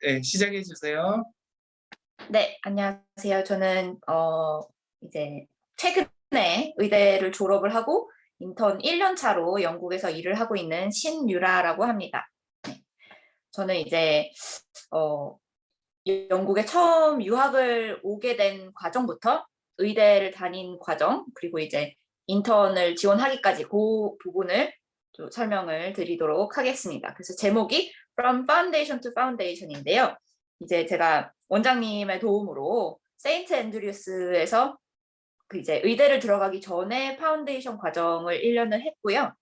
네, 시작해 주세요. 네, 안녕하세요. 저는 이제 최근에 의대를 졸업을 하고 인턴 1년 차로 영국에서 일을 하고 있는 신유라라고 합니다. 네, 저는 이제 어, 영국에 처음 유학을 오게 된 과정부터 의대를 다닌 과정, 그리고 이제 인턴을 지원하기까지 그 부분을 좀 설명을 드리도록 하겠습니다. 그래서 제목이 From Foundation to Foundation인데요. 이제 제가 원장님의 도움으로 세인트 앤드류스에서 그 이제 의대를 들어가기 전에 파운데이션 과정을 1년을 했고요.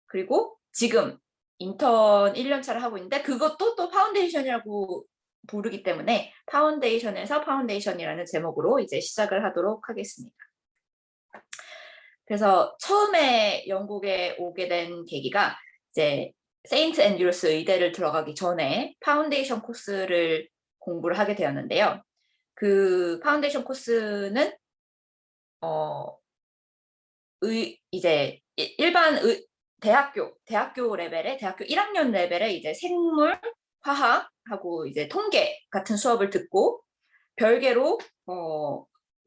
그리고 지금 인턴 1년 차를 하고 있는데 그것도 또 파운데이션이라고 부르기 때문에 파운데이션에서 파운데이션이라는 제목으로 이제 시작을 하도록 하겠습니다. 그래서 처음에 영국에 오게 된 계기가 이제 세인트 앤드루스 의대를 들어가기 전에 파운데이션 코스를 공부를 하게 되었는데요. 그 파운데이션 코스는 이제 일반 대학교 레벨의 대학교 1학년 레벨의 이제 생물, 화학하고 이제 통계 같은 수업을 듣고 별개로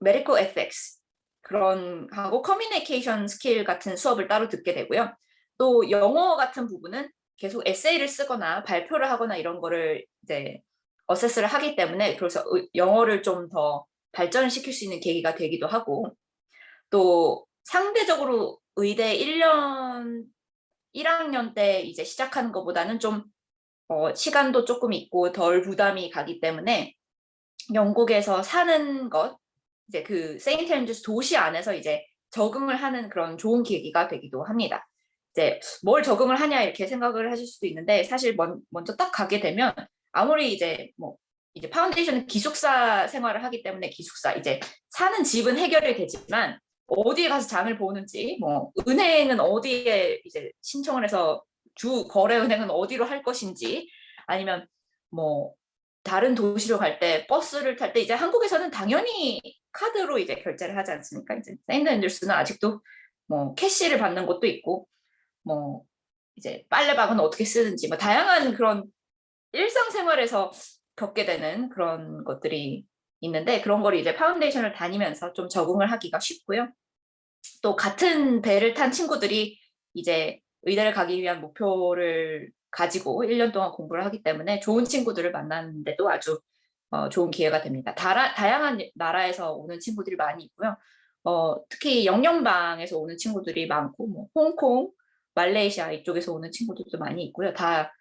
medical ethics 그런 하고 커뮤니케이션 스킬 같은 수업을 따로 듣게 되고요. 또 영어 같은 부분은 계속 에세이를 쓰거나 발표를 하거나 이런 거를 이제 어세스를 하기 때문에 그래서 영어를 좀 더 발전시킬 수 있는 계기가 되기도 하고 또 상대적으로 의대 1학년 때 이제 시작하는 것보다는 좀 시간도 조금 있고 덜 부담이 가기 때문에 영국에서 사는 것, 이제 그 세인트 앤드루스 도시 안에서 이제 적응을 하는 그런 좋은 계기가 되기도 합니다. 이제 뭘 적응을 하냐 이렇게 생각을 하실 수도 있는데 사실 먼저 딱 가게 되면 아무리 이제 뭐 이제 파운데이션은 기숙사 생활을 하기 때문에 기숙사 이제 사는 집은 해결이 되지만 어디에 가서 장을 보는지 뭐 은행은 어디에 이제 신청을 해서 주 거래 은행은 어디로 할 것인지 아니면 뭐 다른 도시로 갈 때 버스를 탈 때 이제 한국에서는 당연히 카드로 이제 결제를 하지 않습니까? 이제 세인트 앤드루스는 아직도 뭐 캐시를 받는 곳도 있고 뭐 이제 빨래방은 어떻게 쓰는지 뭐 다양한 그런 일상생활에서 겪게 되는 그런 것들이 있는데 그런 걸 이제 파운데이션을 다니면서 좀 적응을 하기가 쉽고요. 또 같은 배를 탄 친구들이 이제 의대를 가기 위한 목표를 가지고 1년 동안 공부를 하기 때문에 좋은 친구들을 만나는데도 아주 좋은 기회가 됩니다. 다양한 나라에서 오는 친구들이 많이 있고요. 특히 영연방에서 오는 친구들이 많고 뭐 홍콩, 말레이시아 이쪽에서 오는 친구들도 많이 있고요. 다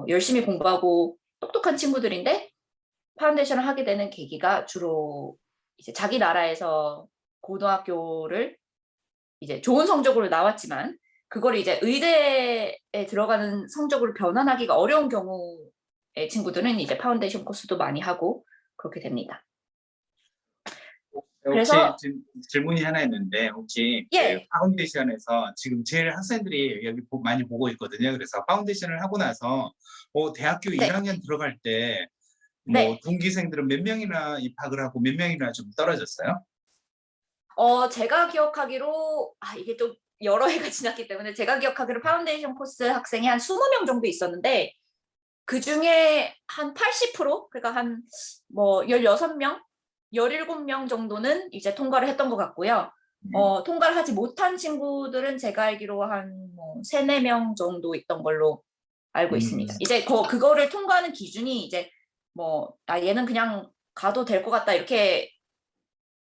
열심히 공부하고 똑똑한 친구들인데 파운데이션을 하게 되는 계기가 주로 이제 자기 나라에서 고등학교를 이제 좋은 성적으로 나왔지만 그걸 이제 의대에 들어가는 성적으로 변환하기가 어려운 경우의 친구들은 이제 파운데이션 코스도 많이 하고 그렇게 됩니다. 혹시 그래서 지금 질문이 하나 있는데 혹시 그 예, 파운데이션에서 지금 제일 학생들이 여기 많이 보고 있거든요. 그래서 파운데이션을 하고 나서 대학교 네, 1학년 들어갈 때 뭐 네. 동기생들은 몇 명이나 입학을 하고 몇 명이나 좀 떨어졌어요? 제가 기억하기로 이게 좀 여러 해가 지났기 때문에 제가 기억하기로 파운데이션 코스 학생이 한 20명 정도 있었는데 그 중에 한 80% 그러니까 한 뭐 16명, 17명 정도는 이제 통과를 했던 것 같고요. 음. 통과를 하지 못한 친구들은 제가 알기로 한 뭐 3, 4명 정도 있던 걸로 알고 있습니다. 음. 이제 그거를 통과하는 기준이 이제 뭐, 얘는 그냥 가도 될 것 같다 이렇게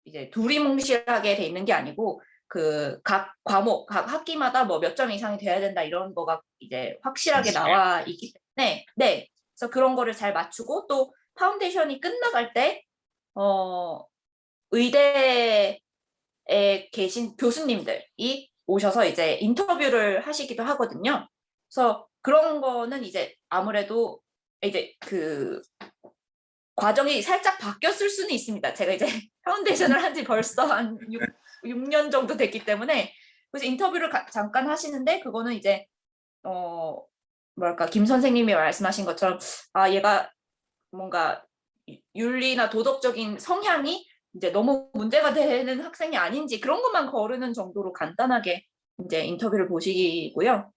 이제 두리뭉실하게 돼 있는 게 아니고 그 각 과목, 각 학기마다 뭐 몇 점 이상이 돼야 된다 이런 거가 이제 확실하게 맞아요. 나와 있기 때문에 네. 그래서 그런 거를 잘 맞추고 또 파운데이션이 끝나갈 때 의대에 계신 교수님들이 오셔서 이제 인터뷰를 하시기도 하거든요. 그래서 그런 거는 이제 아무래도 이제 그 과정이 살짝 바뀌었을 수는 있습니다. 제가 이제 파운데이션을 한 지 벌써 한 6년 정도 됐기 때문에 그래서 인터뷰를 잠깐 하시는데 그거는 이제 뭐랄까 김 선생님이 말씀하신 것처럼 얘가 뭔가 윤리나 도덕적인 성향이 이제 너무 문제가 되는 학생이 아닌지 그런 것만 거르는 정도로 간단하게 이제 인터뷰를 보시고요.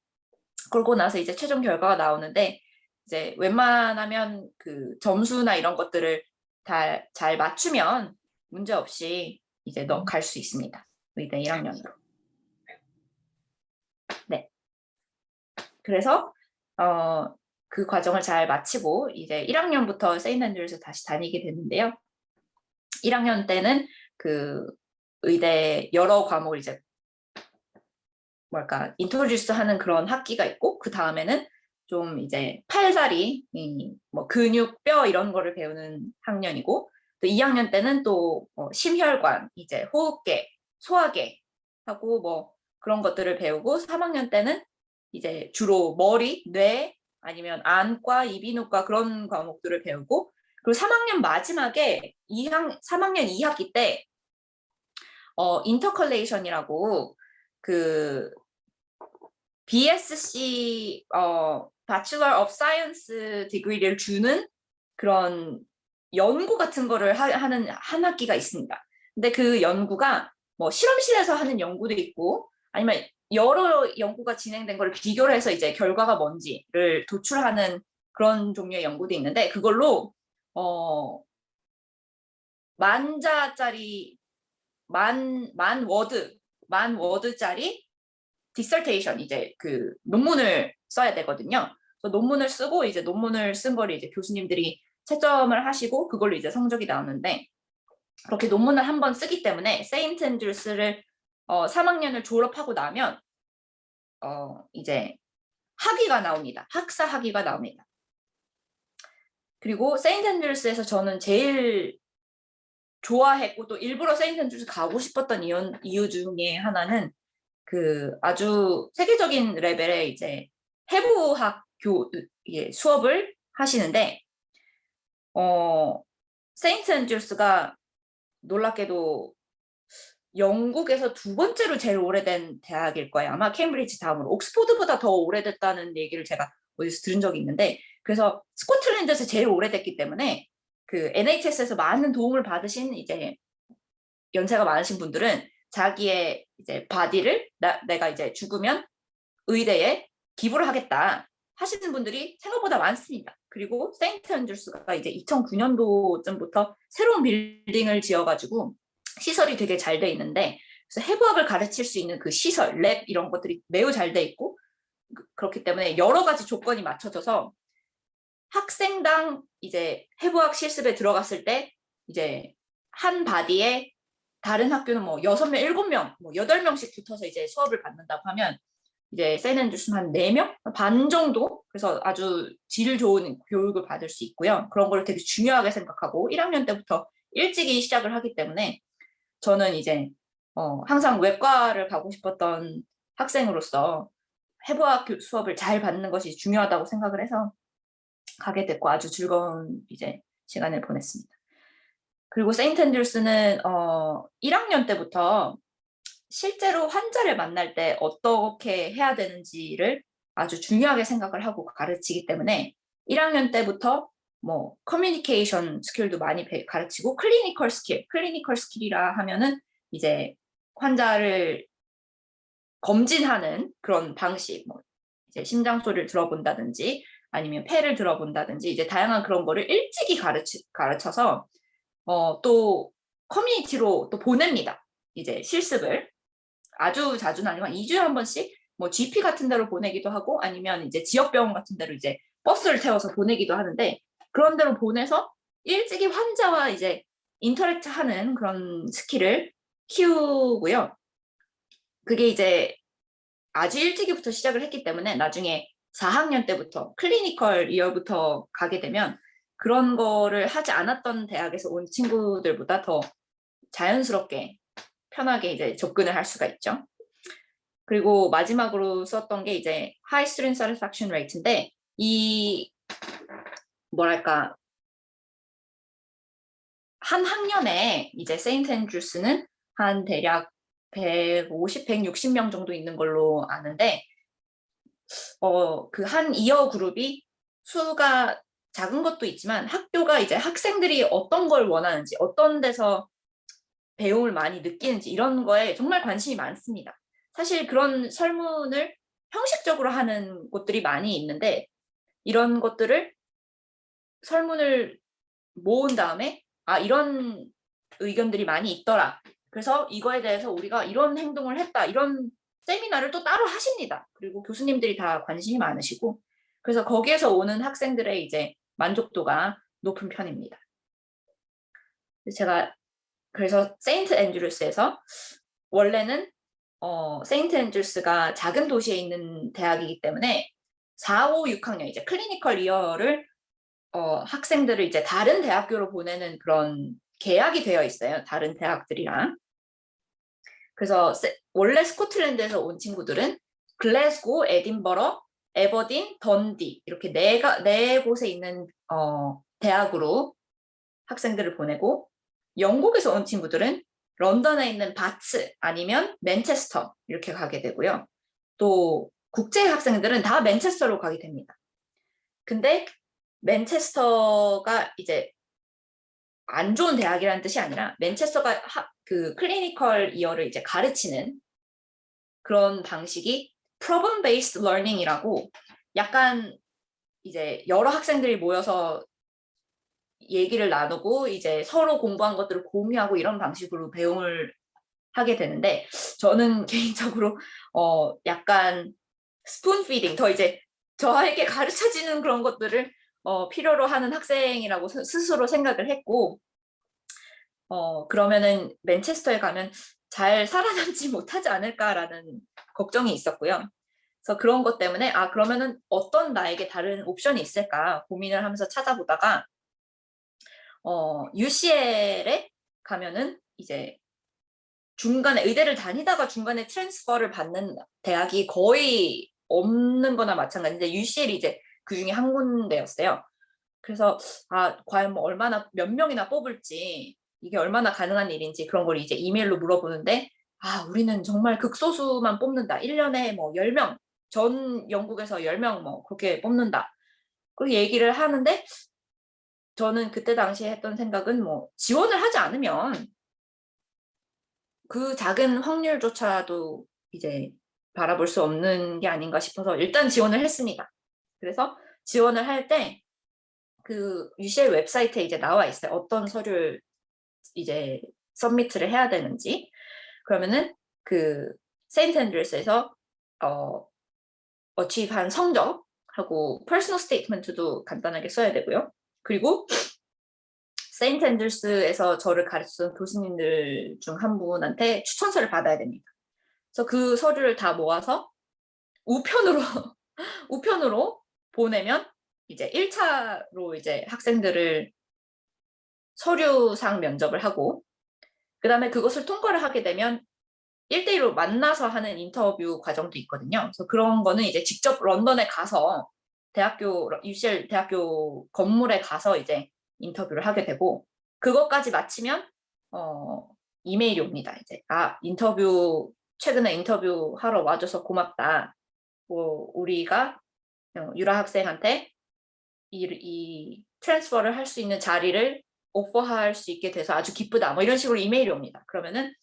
그러고 나서 이제 최종 결과가 나오는데 이제 웬만하면 그 점수나 이런 것들을 다 잘 맞추면 문제 없이 이제 너 갈 수 있습니다. 의대 1학년으로. 네. 그래서 그 과정을 잘 마치고 이제 1학년부터 세인트 앤드루스 다시 다니게 됐는데요. 1학년 때는 그 의대 여러 과목을 이제 뭐랄까 인트로듀스 하는 그런 학기가 있고, 그 다음에는 좀 이제 팔다리, 뭐 근육, 뼈 이런 거를 배우는 학년이고, 또 2학년 때는 또 심혈관, 이제 호흡계, 소화계 하고 뭐 그런 것들을 배우고, 3학년 때는 이제 주로 머리, 뇌 아니면 안과, 이비인후과 그런 과목들을 배우고, 그리고 3학년 마지막에 3학년 2학기 때 인터컬레이션이라고 그 BSc Bachelor of Science 디그리를 주는 그런 연구 같은 거를 하는 한 학기가 있습니다. 근데 그 연구가 뭐 실험실에서 하는 연구도 있고, 아니면 여러 연구가 진행된 걸 비교를 해서 이제 결과가 뭔지를 도출하는 그런 종류의 연구도 있는데, 그걸로 만 워드짜리 디설테이션, 이제 그 논문을 써야 되거든요. 그래서 논문을 쓰고 이제 논문을 쓴 거를 이제 교수님들이 채점을 하시고 그걸로 이제 성적이 나오는데, 그렇게 논문을 한번 쓰기 때문에 세인트 앤드루스를 3학년을 졸업하고 나면 이제 학위가 나옵니다. 학사 학위가 나옵니다. 그리고 세인트 앤드루스에서 저는 제일 좋아했고 또 일부러 세인트 앤드루스 가고 싶었던 이유 중에 하나는 그 아주 세계적인 레벨의 이제 해부학 수업을 하시는데, 세인트 앤드루스가 놀랍게도 영국에서 두 번째로 제일 오래된 대학일 거예요. 아마 케임브리지 다음으로. 옥스포드보다 더 오래됐다는 얘기를 제가 어디서 들은 적이 있는데, 그래서 스코틀랜드에서 제일 오래됐기 때문에 그 NHS에서 많은 도움을 받으신 이제 연세가 많으신 분들은 자기의 이제 바디를 내가 이제 죽으면 의대에 기부를 하겠다 하시는 분들이 생각보다 많습니다. 그리고 세인트 앤드루스가 이제 2009년도쯤부터 새로운 빌딩을 지어가지고 시설이 되게 잘 돼 있는데, 그래서 해부학을 가르칠 수 있는 그 시설, 랩 이런 것들이 매우 잘 돼 있고, 그렇기 때문에 여러 가지 조건이 맞춰져서 학생당 이제 해부학 실습에 들어갔을 때 이제 한 바디에 다른 학교는 뭐 6명, 7명, 뭐 8명씩 붙어서 이제 수업을 받는다고 하면 이제 세인트 앤드루스는 한 4명? 반 정도? 그래서 아주 질 좋은 교육을 받을 수 있고요. 그런 걸 되게 중요하게 생각하고 1학년 때부터 일찍이 시작을 하기 때문에 저는 이제 항상 외과를 가고 싶었던 학생으로서 해부학 수업을 잘 받는 것이 중요하다고 생각을 해서 가게 됐고 아주 즐거운 이제 시간을 보냈습니다. 그리고 세인트 앤드루스는 1학년 때부터 실제로 환자를 만날 때 어떻게 해야 되는지를 아주 중요하게 생각을 하고 가르치기 때문에 1학년 때부터 뭐 커뮤니케이션 스킬도 많이 가르치고 클리니컬 스킬이라 하면은 이제 환자를 검진하는 그런 방식, 뭐 이제 심장 소리를 들어본다든지 아니면 폐를 들어본다든지 이제 다양한 그런 거를 일찍이 가르쳐서 또 커뮤니티로 또 보냅니다. 이제 실습을 아주 자주는 아니지만 2주에 한 번씩 뭐 GP 같은 데로 보내기도 하고 아니면 이제 지역병원 같은 데로 이제 버스를 태워서 보내기도 하는데, 그런 데로 보내서 일찍이 환자와 이제 인터랙트 하는 그런 스킬을 키우고요. 그게 이제 아주 일찍이부터 시작을 했기 때문에 나중에 4학년 때부터 클리니컬 이어부터 가게 되면 그런 거를 하지 않았던 대학에서 온 친구들보다 더 자연스럽게 편하게 이제 접근을 할 수가 있죠. 그리고 마지막으로 썼던 게 이제 High Student Satisfaction Rate인데, 이 뭐랄까 한 학년에 이제 세인트 앤드루스는 한 대략 150, 160명 정도 있는 걸로 아는데, 그 한 이어 그룹이 수가 작은 것도 있지만 학교가 이제 학생들이 어떤 걸 원하는지, 어떤 데서 배움을 많이 느끼는지 이런 거에 정말 관심이 많습니다. 사실 그런 설문을 형식적으로 하는 곳들이 많이 있는데 이런 것들을 설문을 모은 다음에 이런 의견들이 많이 있더라. 그래서 이거에 대해서 우리가 이런 행동을 했다. 이런 세미나를 또 따로 하십니다. 그리고 교수님들이 다 관심이 많으시고 그래서 거기에서 오는 학생들의 이제 만족도가 높은 편입니다. 제가 그래서 세인트 앤드루스에서 원래는 세인트 앤드루스가 작은 도시에 있는 대학이기 때문에 4, 5, 6학년 이제 클리니컬 이어를 학생들을 이제 다른 대학교로 보내는 그런 계약이 되어 있어요. 다른 대학들이랑. 그래서 원래 스코틀랜드에서 온 친구들은 글래스고, 에딘버러, 에버딘, 던디 이렇게 네 곳에 있는 대학으로 학생들을 보내고 영국에서 온 친구들은 런던에 있는 바츠 아니면 맨체스터 이렇게 가게 되고요. 또 국제 학생들은 다 맨체스터로 가게 됩니다. 근데 맨체스터가 이제 안 좋은 대학이라는 뜻이 아니라 맨체스터가 그 클리니컬 이어를 이제 가르치는 그런 방식이 problem based learning이라고 약간 이제 여러 학생들이 모여서 얘기를 나누고 이제 서로 공부한 것들을 공유하고 이런 방식으로 배움을 하게 되는데 저는 개인적으로 약간 스푼 피딩 더 이제 저에게 가르쳐지는 그런 것들을 필요로 하는 학생이라고 스스로 생각을 했고 그러면은 맨체스터에 가면 잘 살아남지 못하지 않을까라는 걱정이 있었고요. 그래서 그런 것 때문에 그러면은 어떤 나에게 다른 옵션이 있을까 고민을 하면서 찾아보다가 UCL에 가면은 이제 중간에 의대를 다니다가 중간에 트랜스퍼를 받는 대학이 거의 없는 거나 마찬가지인데 UCL이 이제 그중에 한 군데였어요. 그래서 과연 뭐 몇 명이나 뽑을지 이게 얼마나 가능한 일인지 그런 걸 이제 이메일로 물어보는데 우리는 정말 극소수만 뽑는다. 1년에 뭐 10명, 전 영국에서 10명 뭐 그렇게 뽑는다. 그렇게 얘기를 하는데 저는 그때 당시에 했던 생각은 뭐 지원을 하지 않으면 그 작은 확률조차도 이제 바라볼 수 없는 게 아닌가 싶어서 일단 지원을 했습니다. 그래서 지원을 할 때 그 UCL 웹사이트에 이제 나와 있어요. 어떤 서류를 이제 서미트를 해야 되는지. 그러면은 그 세인트 앤드루스에서 어치브한 성적하고 퍼스널 스테이트먼트도 간단하게 써야 되고요. 그리고 세인트 앤드루스에서 저를 가르치던 교수님들 중 한 분한테 추천서를 받아야 됩니다. 그래서 그 서류를 다 모아서 우편으로 우편으로 보내면 이제 1차로 이제 학생들을 서류상 면접을 하고 그다음에 그것을 통과를 하게 되면 1대1로 만나서 하는 인터뷰 과정도 있거든요. 그래서 그런 거는 이제 직접 런던에 가서 UCL 대학교 건물에 가서 이제 인터뷰를 하게 되고 그것까지 마치면 이메일이 옵니다. 이제 최근에 인터뷰 하러 와줘서 고맙다. 뭐 우리가 유라 학생한테 이 트랜스퍼를 할 수 있는 자리를 오퍼할 수 있게 돼서 아주 기쁘다. 뭐 이런 식으로 이메일이 옵니다. 그러면은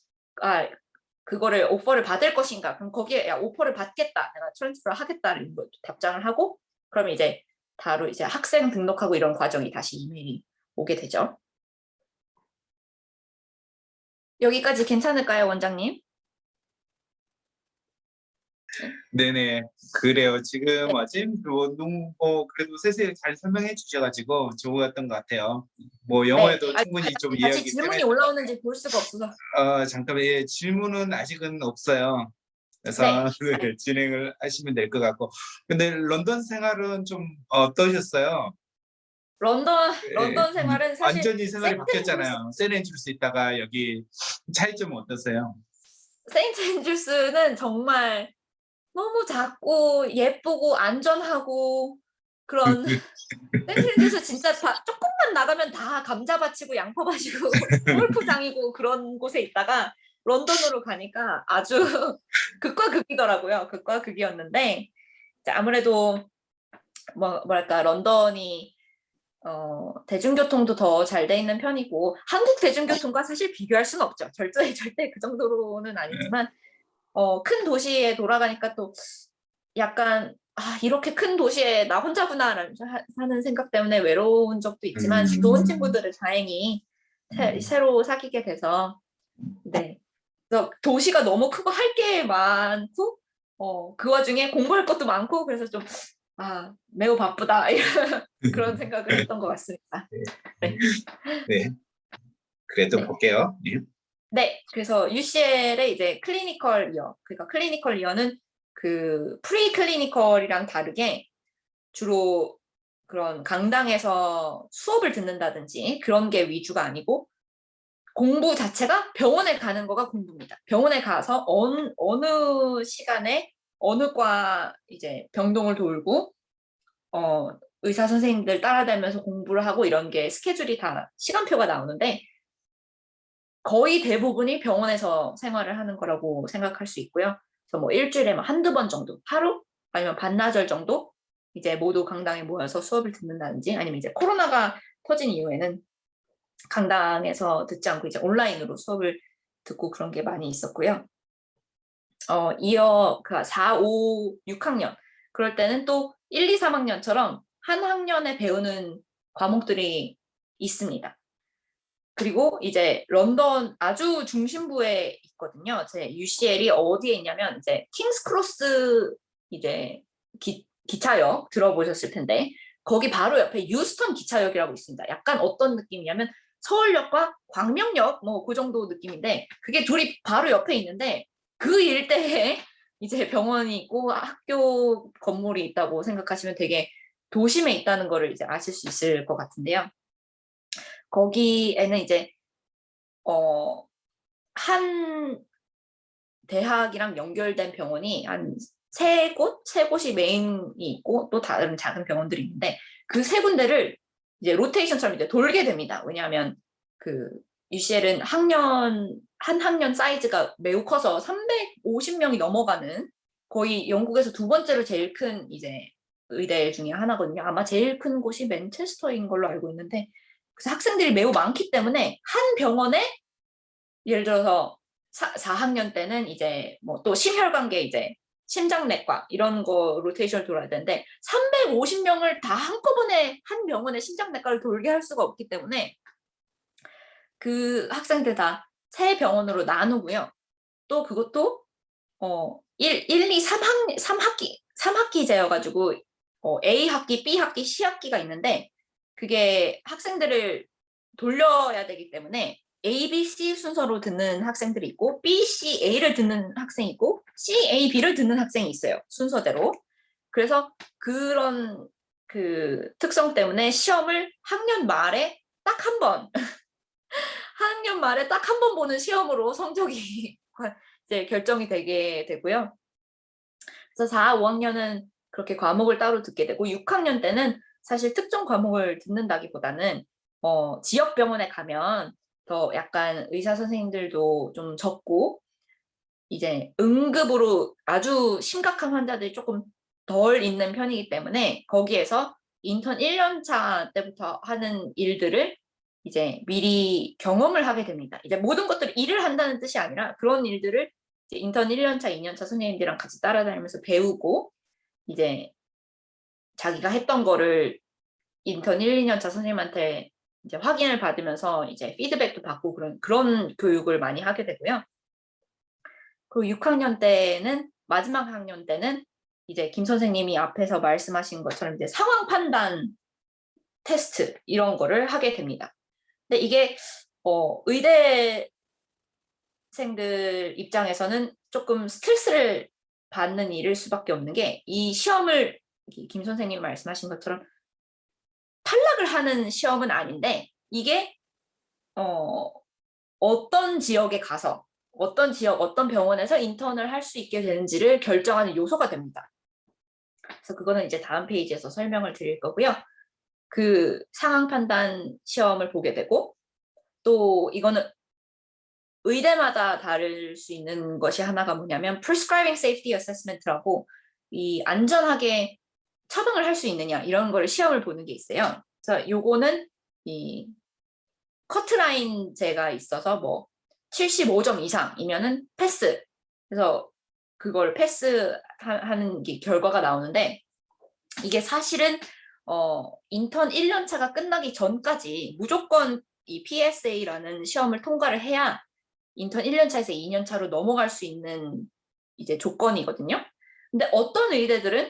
그거를 오퍼를 받을 것인가? 그럼 거기에 오퍼를 받겠다. 내가 트랜스퍼를 하겠다는 거 답장을 하고 그러면 이제 바로 이제 학생 등록하고 이런 과정이 다시 이메일이 오게 되죠. 여기까지 괜찮을까요, 원장님? 네네. 그래요. 지금 네. 그래도 세세히 잘 설명해 주셔가지고 좋았던 것 같아요. 뭐 네. 영어에도 충분히 좀 다시 이해하기 질문이 편했던 것 같아요. 올라오는지 볼 수가 없어서. 잠깐만, 질문은 아직은 없어요. 그래서 네. 네, 진행을 하시면 될 것 같고. 근데 런던 생활은 좀 어떠셨어요? 런던 생활은 사실 완전히 생활이 바뀌었잖아요. 세인앤드루스 있다가 여기 차이점은 어떠세요? 세인트 앤드루스는 정말 너무 작고 예쁘고 안전하고 그런 세인트 앤드루스 진짜 조금만 나가면 다 감자밭이고 양파밭이고 골프장이고 그런 곳에 있다가 런던으로 가니까 아주 극과 극이더라고요. 극과 극이었는데 아무래도 뭐랄까 런던이 대중교통도 더 잘 돼 있는 편이고 한국 대중교통과 사실 비교할 수는 없죠. 절대 그 정도로는 아니지만 큰 도시에 돌아가니까 또 약간 이렇게 큰 도시에 나 혼자구나라는 하는 생각 때문에 외로운 적도 있지만 좋은 친구들을 다행히 새로 사귀게 돼서 네. 그래서 도시가 너무 크고 할 게 많고 그 와중에 공부할 것도 많고 그래서 좀 매우 바쁘다 이런 그런 생각을 했던 것 같습니다. 네. 네. 그래도 네. 볼게요. 네. 네, 그래서 UCL의 이제 클리니컬 이어, 그러니까 클리니컬 이어는 그 프리 클리니컬이랑 다르게 주로 그런 강당에서 수업을 듣는다든지 그런 게 위주가 아니고 공부 자체가 병원에 가는 거가 공부입니다. 병원에 가서 어느 시간에 어느 과 이제 병동을 돌고 의사 선생님들 따라다니면서 공부를 하고 이런 게 스케줄이 다 시간표가 나오는데 거의 대부분이 병원에서 생활을 하는 거라고 생각할 수 있고요. 그래서 뭐 일주일에 한두 번 정도, 하루 아니면 반나절 정도 이제 모두 강당에 모여서 수업을 듣는다든지 아니면 이제 코로나가 터진 이후에는 강당에서 듣지 않고 이제 온라인으로 수업을 듣고 그런 게 많이 있었고요. 이어 그 4, 5, 6학년 그럴 때는 또 1, 2, 3학년처럼 한 학년에 배우는 과목들이 있습니다. 그리고 이제 런던 아주 중심부에 있거든요. 제 UCL이 어디에 있냐면 이제 킹스 크로스 이제 기차역 들어보셨을 텐데 거기 바로 옆에 유스턴 기차역이라고 있습니다. 약간 어떤 느낌이냐면 서울역과 광명역 뭐 그 정도 느낌인데 그게 둘이 바로 옆에 있는데 그 일대에 이제 병원이 있고 학교 건물이 있다고 생각하시면 되게 도심에 있다는 거를 이제 아실 수 있을 것 같은데요. 거기에는 이제 한 대학이랑 연결된 병원이 한 세 곳이 메인이 있고 또 다른 작은 병원들이 있는데 그 세 군데를 이제 로테이션처럼 이제 돌게 됩니다. 왜냐하면 그 UCL은 한 학년 사이즈가 매우 커서 350명이 넘어가는 거의 영국에서 두 번째로 제일 큰 이제 의대 중에 하나거든요. 아마 제일 큰 곳이 맨체스터인 걸로 알고 있는데 그래서 학생들이 매우 많기 때문에 한 병원에 예를 들어서 4학년 때는 이제 뭐 또 심혈관계 이제 심장내과 이런 거 로테이션을 돌아야 되는데 350명을 다 한꺼번에 한 병원에 심장내과를 돌게 할 수가 없기 때문에 그 학생들 다 세 병원으로 나누고요. 또 그것도 1, 2, 3학기제여가지고 A학기, B학기, C학기가 있는데 그게 학생들을 돌려야 되기 때문에 A, B, C 순서로 듣는 학생들이 있고 B, C, A를 듣는 학생이 있고 C, A, B를 듣는 학생이 있어요. 순서대로. 그래서 그런 그 특성 때문에 시험을 학년 말에 딱 한 번, 학년 말에 딱 한 번 보는 시험으로 성적이 이제 결정이 되게 되고요. 그래서 4, 5학년은 그렇게 과목을 따로 듣게 되고 6학년 때는 사실 특정 과목을 듣는다기보다는 지역 병원에 가면 더 약간 의사 선생님들도 좀 적고 이제 응급으로 아주 심각한 환자들이 조금 덜 있는 편이기 때문에 거기에서 인턴 1년 차 때부터 하는 일들을 이제 미리 경험을 하게 됩니다. 이제 모든 것들을 일을 한다는 뜻이 아니라 그런 일들을 이제 인턴 1년 차, 2년 차 선생님들이랑 같이 따라다니면서 배우고 이제 자기가 했던 거를 인턴 1, 2년 차 선생님한테 이제 확인을 받으면서 이제 피드백도 받고 그런 교육을 많이 하게 되고요. 그리고 6학년 때는 마지막 학년 때는 이제 김 선생님이 앞에서 말씀하신 것처럼 이제 상황 판단 테스트 이런 거를 하게 됩니다. 근데 이게 의대생들 입장에서는 조금 스트레스를 받는 일일 수밖에 없는 게 이 시험을 김 선생님 말씀하신 것처럼 탈락을 하는 시험은 아닌데 이게 어떤 지역에 가서 어떤 병원에서 인턴을 할 수 있게 되는지를 결정하는 요소가 됩니다. 그래서 그거는 이제 다음 페이지에서 설명을 드릴 거고요. 그 상황 판단 시험을 보게 되고 또 이거는 의대마다 다를 수 있는 것이 하나가 뭐냐면 Prescribing Safety Assessment라고 이 안전하게 처방을 할 수 있느냐 이런 걸 시험을 보는 게 있어요. 그래서 요거는 이 커트라인제가 있어서 뭐 75점 이상이면은 패스. 그래서 그걸 패스하는 게 결과가 나오는데 이게 사실은 인턴 1년 차가 끝나기 전까지 무조건 이 PSA라는 시험을 통과를 해야 인턴 1년 차에서 2년 차로 넘어갈 수 있는 이제 조건이거든요. 근데 어떤 의대들은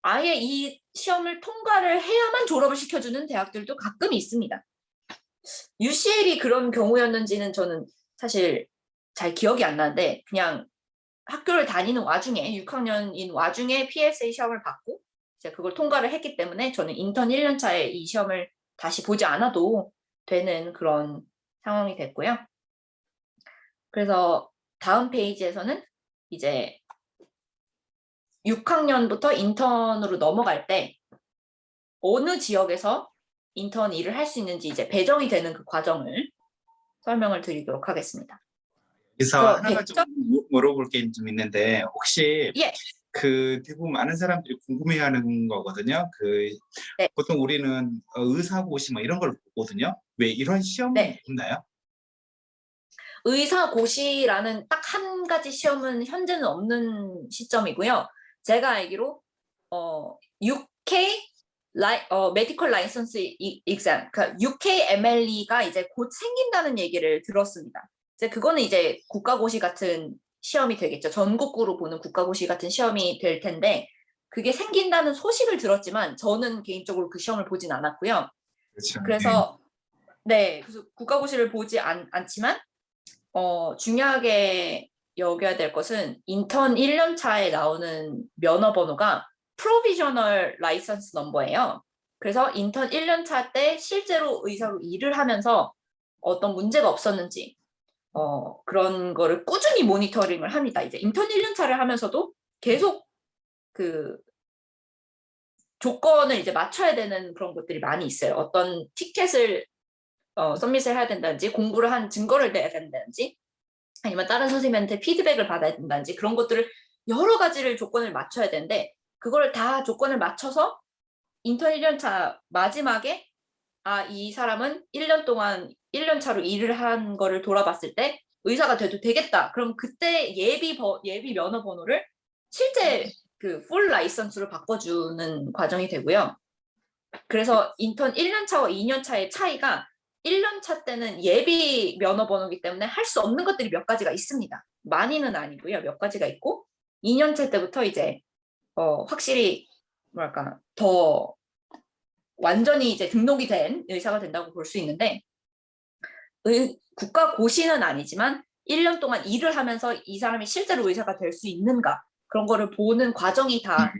아예 이 시험을 통과를 해야만 졸업을 시켜주는 대학들도 가끔 있습니다. UCL이 그런 경우였는지는 저는 사실 잘 기억이 안 나는데 그냥 학교를 다니는 와중에 6학년인 와중에 PSA 시험을 받고 이제 그걸 통과를 했기 때문에 저는 인턴 1년 차에 이 시험을 다시 보지 않아도 되는 그런 상황이 됐고요. 그래서 다음 페이지에서는 이제 6학년부터 인턴으로 넘어갈 때 어느 지역에서 인턴 일을 할 수 있는지 이제 배정이 되는 그 과정을 설명을 드리도록 하겠습니다. 그래서 하나가 좀 물어볼 게 좀 있는데 혹시 예. 그 대부분 많은 사람들이 궁금해하는 거거든요. 네. 보통 우리는 의사고시 뭐 이런 걸 보거든요. 왜 이런 시험은 네. 없나요? 의사고시라는 딱 한 가지 시험은 현재는 없는 시점이고요. 제가 알기로 UK 메디컬 라이선스 exam, 그러니까 UKMLE가 이제 곧 생긴다는 얘기를 들었습니다. 이제 그거는 이제 국가고시 같은 시험이 되겠죠. 전국구로 보는 국가고시 같은 시험이 될 텐데 그게 생긴다는 소식을 들었지만 저는 개인적으로 그 시험을 보진 않았고요. 그렇죠. 그래서 네, 그래서 국가고시를 보지 않지만 중요하게 여겨야 될 것은 인턴 1년 차에 나오는 면허 번호가 프로비저널 라이선스 넘버예요. 그래서 인턴 1년 차 때 실제로 의사로 일을 하면서 어떤 문제가 없었는지 그런 거를 꾸준히 모니터링을 합니다. 이제 인턴 1년 차를 하면서도 계속 그 조건을 이제 맞춰야 되는 그런 것들이 많이 있어요. 어떤 티켓을 서밋을 해야 된다든지 공부를 한 증거를 내야 된다든지 아니면 다른 선생님한테 피드백을 받아야 된다든지 그런 것들을 여러 가지를 조건을 맞춰야 되는데 그걸 다 조건을 맞춰서 인턴 1년 차 마지막에 이 사람은 1년 동안 1년 차로 일을 한 거를 돌아봤을 때 의사가 돼도 되겠다. 그럼 그때 예비 면허 번호를 실제 그 풀 라이선스로 바꿔주는 과정이 되고요. 그래서 인턴 1년 차와 2년 차의 차이가 1년 차 때는 예비 면허 번호이기 때문에 할 수 없는 것들이 몇 가지가 있습니다. 많이는 아니고요. 몇 가지가 있고 2년 차 때부터 이제 확실히 뭐랄까 더 완전히 이제 등록이 된 의사가 된다고 볼 수 있는데 국가고시는 아니지만 1년 동안 일을 하면서 이 사람이 실제로 의사가 될 수 있는가 그런 거를 보는 과정이 다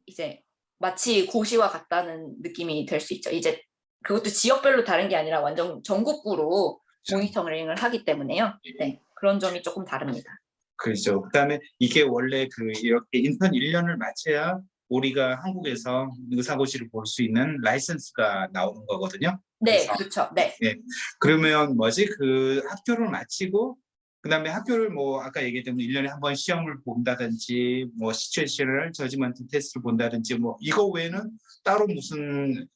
이제 마치 고시와 같다는 느낌이 될 수 있죠. 이제 그것도 지역별로 다른 게 아니라 완전 전국구로 모니터링을 하기 때문에요. 네, 그런 점이 조금 다릅니다. 그렇죠. 그다음에 이게 원래 이렇게 인턴 1년을 마쳐야 우리가 한국에서 의사고시를 볼 수 있는 라이선스가 나오는 거거든요. 네, 그렇죠. 네. 네. 그러면 그 학교를 마치고 그다음에 학교를 뭐 아까 얘기했던 1년에 한 번 시험을 본다든지 뭐 시츄에이셔널 저지먼트 테스트를 본다든지 뭐 이거 외에는 따로 무슨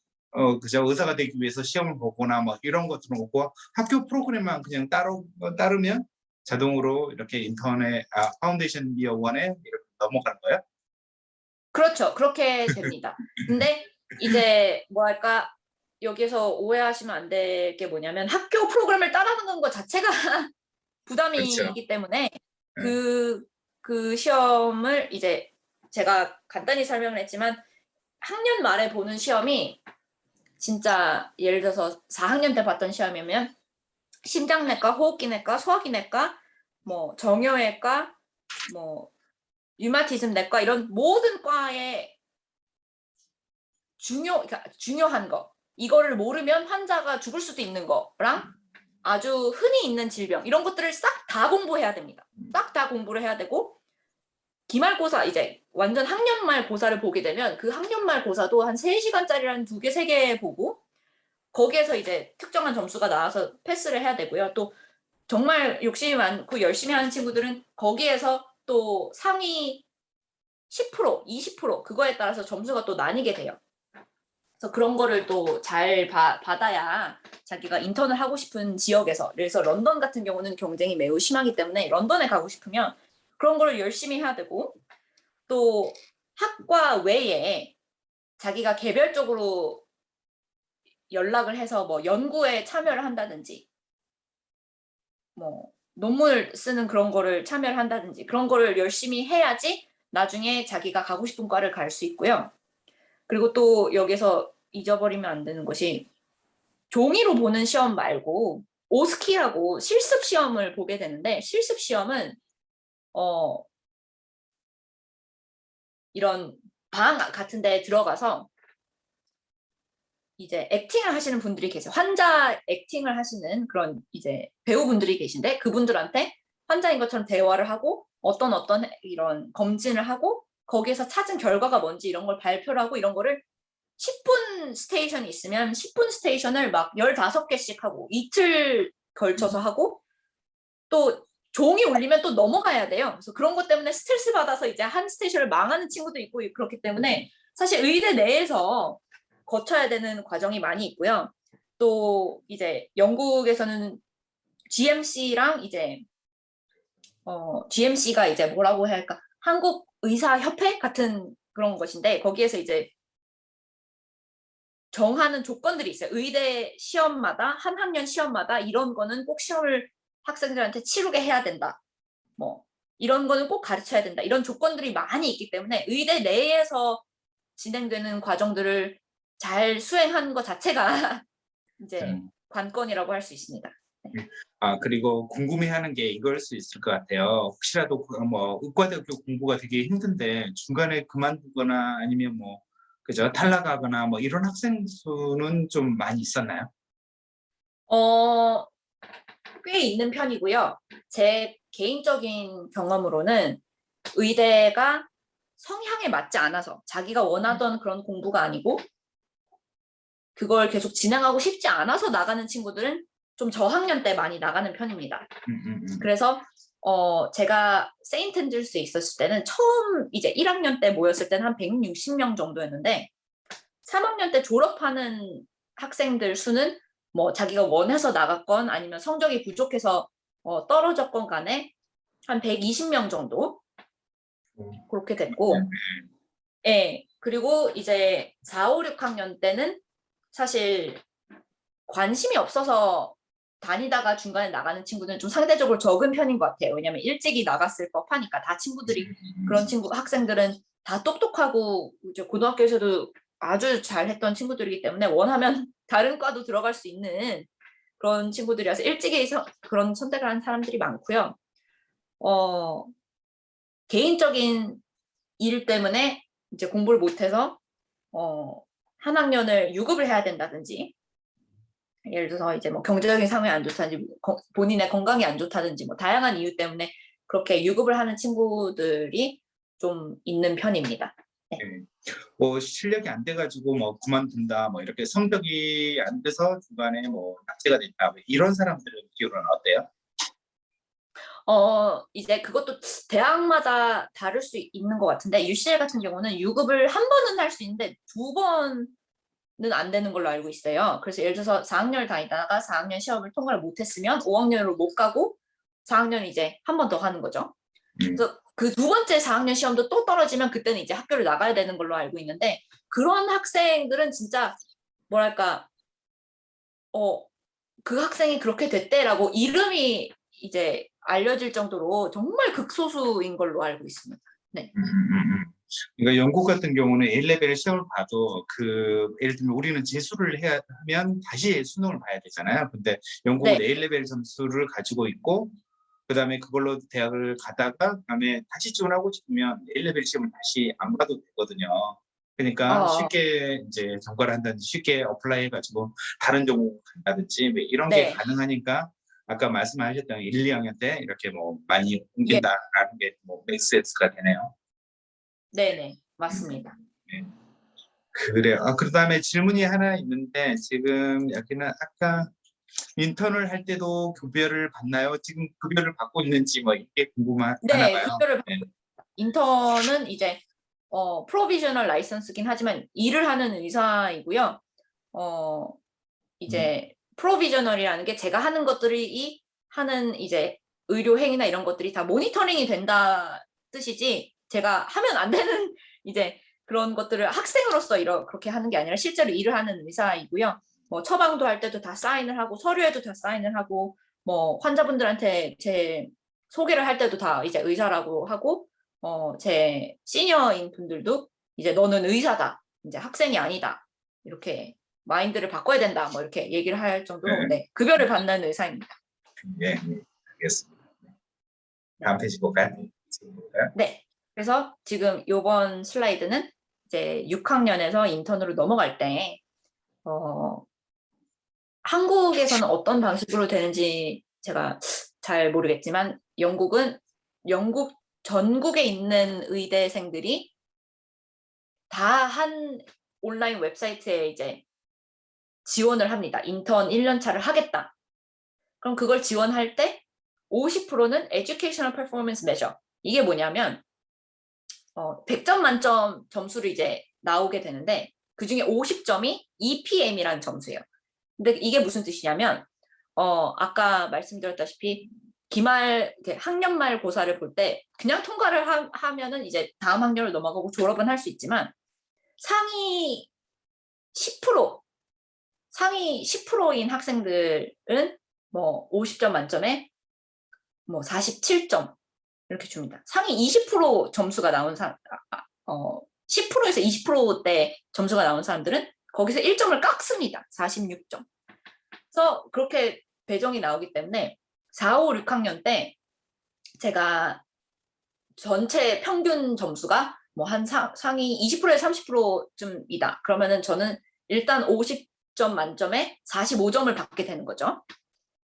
그저 의사가 되기 위해서 시험을 보거나 뭐 이런 것들은 없고 학교 프로그램만 그냥 따르면 자동으로 이렇게 인턴에 파운데이션 이어 1에 이렇게 넘어가는 거예요? 그렇죠. 그렇게 됩니다. 근데 이제 뭐랄까 여기에서 오해하시면 안 될 게 뭐냐면 학교 프로그램을 따라가는 것 자체가 부담이기 그렇죠. 때문에 그 시험을 이제 제가 간단히 설명을 했지만 학년 말에 보는 시험이 진짜 예를 들어서 4학년 때 봤던 시험이면 심장내과, 호흡기내과, 소화기내과, 뭐 정형외과, 뭐 류마티즘 내과 이런 모든 과의 그러니까 중요한 거 이거를 모르면 환자가 죽을 수도 있는 거랑 아주 흔히 있는 질병 이런 것들을 싹 다 공부해야 됩니다. 싹 다 공부를 해야 되고 기말고사 이제 완전 학년말 고사를 보게 되면 그 학년말 고사도 한 3시간짜리를 한 2개, 3개 보고 거기에서 이제 특정한 점수가 나와서 패스를 해야 되고요. 또 정말 욕심이 많고 열심히 하는 친구들은 거기에서 또 상위 10%, 20% 그거에 따라서 점수가 또 나뉘게 돼요. 그래서 그런 거를 또 잘 받아야 자기가 인턴을 하고 싶은 지역에서 그래서 런던 같은 경우는 경쟁이 매우 심하기 때문에 런던에 가고 싶으면 그런 거를 열심히 해야 되고 또 학과 외에 자기가 개별적으로 연락을 해서 뭐 연구에 참여를 한다든지 뭐 논문을 쓰는 그런 거를 참여를 한다든지 그런 거를 열심히 해야지 나중에 자기가 가고 싶은 과를 갈 수 있고요. 그리고 또 여기서 잊어버리면 안 되는 것이 종이로 보는 시험 말고 오스키라고 실습 시험을 보게 되는데 실습 시험은 이런 방 같은 데에 들어가서 이제 액팅을 하시는 분들이 계세요. 환자 액팅을 하시는 그런 이제 배우분들이 계신데 그분들한테 환자인 것처럼 대화를 하고 어떤 이런 검진을 하고 거기에서 찾은 결과가 뭔지 이런 걸 발표를 하고 이런 거를 10분 스테이션이 있으면 10분 스테이션을 막 15개씩 하고 이틀 걸쳐서 하고 또 종이 울리면 또 넘어가야 돼요. 그래서 그런 것 때문에 스트레스 받아서 이제 한 스테이션을 망하는 친구도 있고 그렇기 때문에 사실 의대 내에서 거쳐야 되는 과정이 많이 있고요. 또 이제 영국에서는 GMC랑 이제 GMC가 이제 뭐라고 해야 할까? 한국 의사 협회 같은 그런 것인데 거기에서 이제 정하는 조건들이 있어요. 의대 시험마다 한 학년 시험마다 이런 거는 꼭 시험을 학생들한테 치르게 해야 된다. 뭐 이런 거는 꼭 가르쳐야 된다. 이런 조건들이 많이 있기 때문에 의대 내에서 진행되는 과정들을 잘 수행하는 것 자체가 이제 관건이라고 할 수 있습니다. 그리고 궁금해하는 게 이걸 수 있을 것 같아요. 혹시라도 뭐 의과대학교 공부가 되게 힘든데 중간에 그만두거나 아니면 뭐 그죠 탈락하거나 뭐 이런 학생 수는 좀 많이 있었나요? 꽤 있는 편이고요. 제 개인적인 경험으로는 의대가 성향에 맞지 않아서 자기가 원하던 그런 공부가 아니고 그걸 계속 진행하고 싶지 않아서 나가는 친구들은 좀 저학년 때 많이 나가는 편입니다. 그래서 제가 세인트 앤드루스에 있었을 때는 처음 이제 1학년 때 모였을 때는 한 160명 정도였는데 3학년 때 졸업하는 학생들 수는 뭐 자기가 원해서 나갔건 아니면 성적이 부족해서 떨어졌건 간에 한 120명 정도 그렇게 됐고 예, 그리고 이제 4, 5, 6학년 때는 사실 관심이 없어서 다니다가 중간에 나가는 친구는 좀 상대적으로 적은 편인 것 같아요. 왜냐하면 일찍이 나갔을 법하니까 다 친구들이 그런 학생들은 다 똑똑하고 이제 고등학교에서도 아주 잘했던 친구들이기 때문에 원하면 다른 과도 들어갈 수 있는 그런 친구들이라서 일찍이 그런 선택을 하는 사람들이 많고요. 개인적인 일 때문에 이제 공부를 못해서 한 학년을 유급을 해야 된다든지 예를 들어서 이제 뭐 경제적인 상황이 안 좋다든지 본인의 건강이 안 좋다든지 뭐 다양한 이유 때문에 그렇게 유급을 하는 친구들이 좀 있는 편입니다. 네. 뭐 실력이 안 돼가지고 뭐 그만둔다 뭐 이렇게 성적이 안 돼서 중간에 뭐 낙제가 됐다 뭐 이런 사람들은 기호는 어때요? 이제 그것도 대학마다 다를 수 있는 것 같은데 UCL 같은 경우는 유급을 한 번은 할 수 있는데 두 번은 안 되는 걸로 알고 있어요. 그래서 예를 들어서 4학년을 다니다가 4학년 시험을 통과를 못했으면 5학년으로 못 가고 4학년 이제 한 번 더 하는 거죠. 그래서 그 두 번째 4학년 시험도 또 떨어지면 그때는 이제 학교를 나가야 되는 걸로 알고 있는데 그런 학생들은 진짜 뭐랄까 그 학생이 그렇게 됐대라고 이름이 이제 알려질 정도로 정말 극소수인 걸로 알고 있습니다. 네. 그러니까 영국 같은 경우는 A레벨 시험을 봐도 예를 들면 우리는 재수를 해야 하면 다시 수능을 봐야 되잖아요. 근데 영국은 네. A레벨 점수를 가지고 있고 그다음에 그걸로 대학을 가다가 그다음에 다시 지원하고 싶으면 A레벨 시험을 다시 안 봐도 되거든요. 그러니까 쉽게 이제 전과를 한다든지 쉽게 어플라이 해가지고 다른 종목 간다든지 뭐 이런 게 네. 가능하니까 아까 말씀하셨던 1, 2학년 때 이렇게 뭐 많이 옮긴다라는 게 뭐 맥스가 되네요. 네네 맞습니다. 네. 그래요. 그다음에 질문이 하나 있는데 지금 여기는 아까 인턴을 할 때도 급여를 받나요? 지금 급여를 받고 있는지 뭐 이게 궁금하나 네, 봐요. 급여를 받고 인턴은 이제 프로비저널 라이선스긴 하지만 일을 하는 의사이고요. 이제 프로비저널이라는 게 제가 하는 것들이 하는 이제 의료 행위나 이런 것들이 다 모니터링이 된다 뜻이지 제가 하면 안 되는 이제 그런 것들을 학생으로서 그렇게 하는 게 아니라 실제로 일을 하는 의사이고요. 뭐 처방도 할 때도 다 사인을 하고 서류에도 다 사인을 하고 뭐 환자분들한테 제 소개를 할 때도 다 이제 의사라고 하고 제 시니어인 분들도 이제 너는 의사다. 이제 학생이 아니다. 이렇게 마인드를 바꿔야 된다. 뭐 이렇게 얘기를 할 정도로 네, 급여를 받는 의사입니다. 예, 예, 알겠습니다. 다음 페이지 볼까요? 네. 그래서 지금 요번 슬라이드는 이제 6학년에서 인턴으로 넘어갈 때 한국에서는 어떤 방식으로 되는지 제가 잘 모르겠지만 영국은 영국 전국에 있는 의대생들이 다 한 온라인 웹사이트에 이제 지원을 합니다. 인턴 1년 차를 하겠다. 그럼 그걸 지원할 때 50%는 Educational Performance Measure. 이게 뭐냐면 100점 만점 점수를 이제 나오게 되는데 그중에 50점이 EPM이라는 점수예요. 근데 이게 무슨 뜻이냐면 아까 말씀드렸다시피 기말 학년말 고사를 볼 때 그냥 통과를 하면은 이제 다음 학년을 넘어가고 졸업은 할 수 있지만 상위 10%인 학생들은 뭐 50점 만점에 뭐 47점 이렇게 줍니다. 상위 20% 점수가 나온 사람, 10%에서 20%대 점수가 나온 사람들은 거기서 1점을 깎습니다. 46점. 그래서 그렇게 배정이 나오기 때문에 4, 5, 6학년 때 제가 전체 평균 점수가 뭐 한 상위 20%에서 30%쯤이다. 그러면은 저는 일단 50점 만점에 45점을 받게 되는 거죠.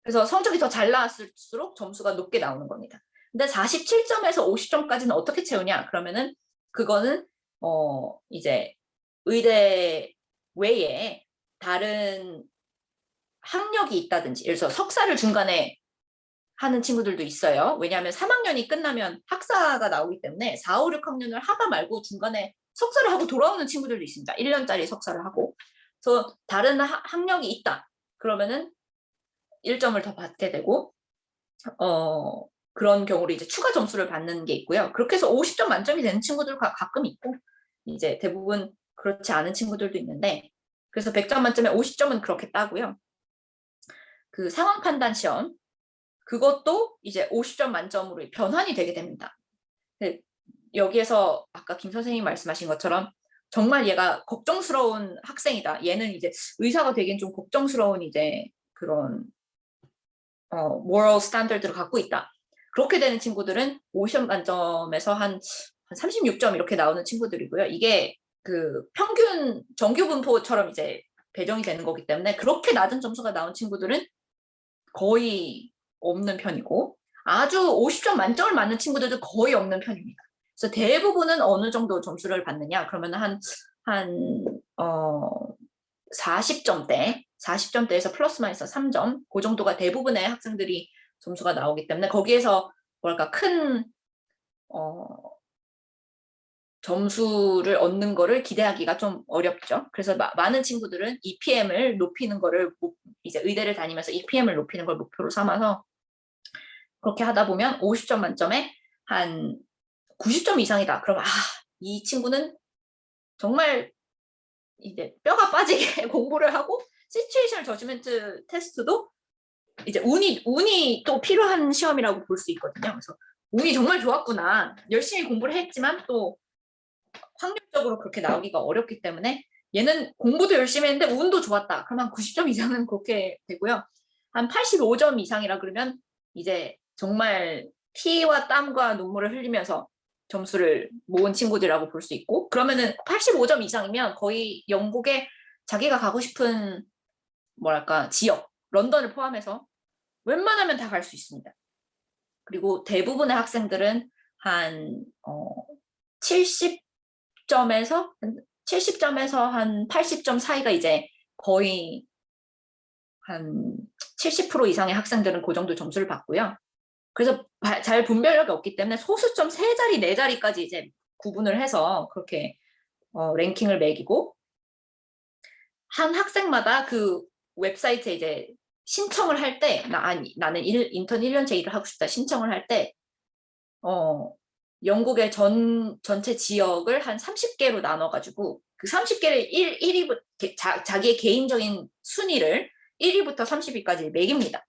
그래서 성적이 더 잘 나왔을수록 점수가 높게 나오는 겁니다. 근데 47점에서 50점까지는 어떻게 채우냐? 그러면은 그거는 이제 의대 외에 다른 학력이 있다든지, 예를 들어서 석사를 중간에 하는 친구들도 있어요. 왜냐하면 3학년이 끝나면 학사가 나오기 때문에 4, 5, 6학년을 하다 말고 중간에 석사를 하고 돌아오는 친구들도 있습니다. 1년짜리 석사를 하고. 그래서 다른 학력이 있다. 그러면은 1점을 더 받게 되고 그런 경우로 이제 추가 점수를 받는 게 있고요. 그렇게 해서 50점 만점이 되는 친구들 가끔 있고 이제 대부분 그렇지 않은 친구들도 있는데 그래서 100점 만점에 50점은 그렇게 따고요. 그 상황 판단 시험 그것도 이제 50점 만점으로 변환이 되게 됩니다. 여기에서 아까 김 선생님이 말씀하신 것처럼 정말 얘가 걱정스러운 학생이다. 얘는 이제 의사가 되기엔 좀 걱정스러운 이제 그런 moral standard를 갖고 있다. 그렇게 되는 친구들은 50점 만점에서 한 36점 이렇게 나오는 친구들이고요. 이게 그 평균 정규 분포처럼 이제 배정이 되는 거기 때문에 그렇게 낮은 점수가 나온 친구들은 거의 없는 편이고 아주 50점 만점을 맞는 친구들도 거의 없는 편입니다. 그래서 대부분은 어느 정도 점수를 받느냐 그러면 한 40점대에서 플러스 마이너스 3점 그 정도가 대부분의 학생들이 점수가 나오기 때문에 거기에서 뭐랄까 큰 점수를 얻는 거를 기대하기가 좀 어렵죠. 그래서 많은 친구들은 EPM을 높이는 거를 이제 의대를 다니면서 EPM을 높이는 걸 목표로 삼아서 그렇게 하다 보면 50점 만점에 한 90점 이상이다. 그럼 이 친구는 정말 이제 뼈가 빠지게 공부를 하고 시츄에이션 저지먼트 테스트도 이제 운이 또 필요한 시험이라고 볼 수 있거든요. 그래서 운이 정말 좋았구나. 열심히 공부를 했지만 또 확률적으로 그렇게 나오기가 어렵기 때문에 얘는 공부도 열심히 했는데 운도 좋았다. 그럼 한 90점 이상은 그렇게 되고요. 한 85점 이상이라 그러면 이제 정말 피와 땀과 눈물을 흘리면서 점수를 모은 친구들이라고 볼 수 있고 그러면은 85점 이상이면 거의 영국에 자기가 가고 싶은 뭐랄까 지역, 런던을 포함해서 웬만하면 다 갈 수 있습니다. 그리고 대부분의 학생들은 한 70점에서 한 80점 사이가 이제 거의 한 70% 이상의 학생들은 그 정도 점수를 받고요. 그래서 잘 분별력이 없기 때문에 소수점 3자리, 4자리까지 이제 구분을 해서 그렇게 랭킹을 매기고 한 학생마다 그 웹사이트에 이제 신청을 할 때, 나는 인턴 1년째 일을 하고 싶다 신청을 할 때, 영국의 전체 지역을 한 30개로 나눠가지고 그 30개를 1위부터 자기의 개인적인 순위를 1위부터 30위까지 매깁니다.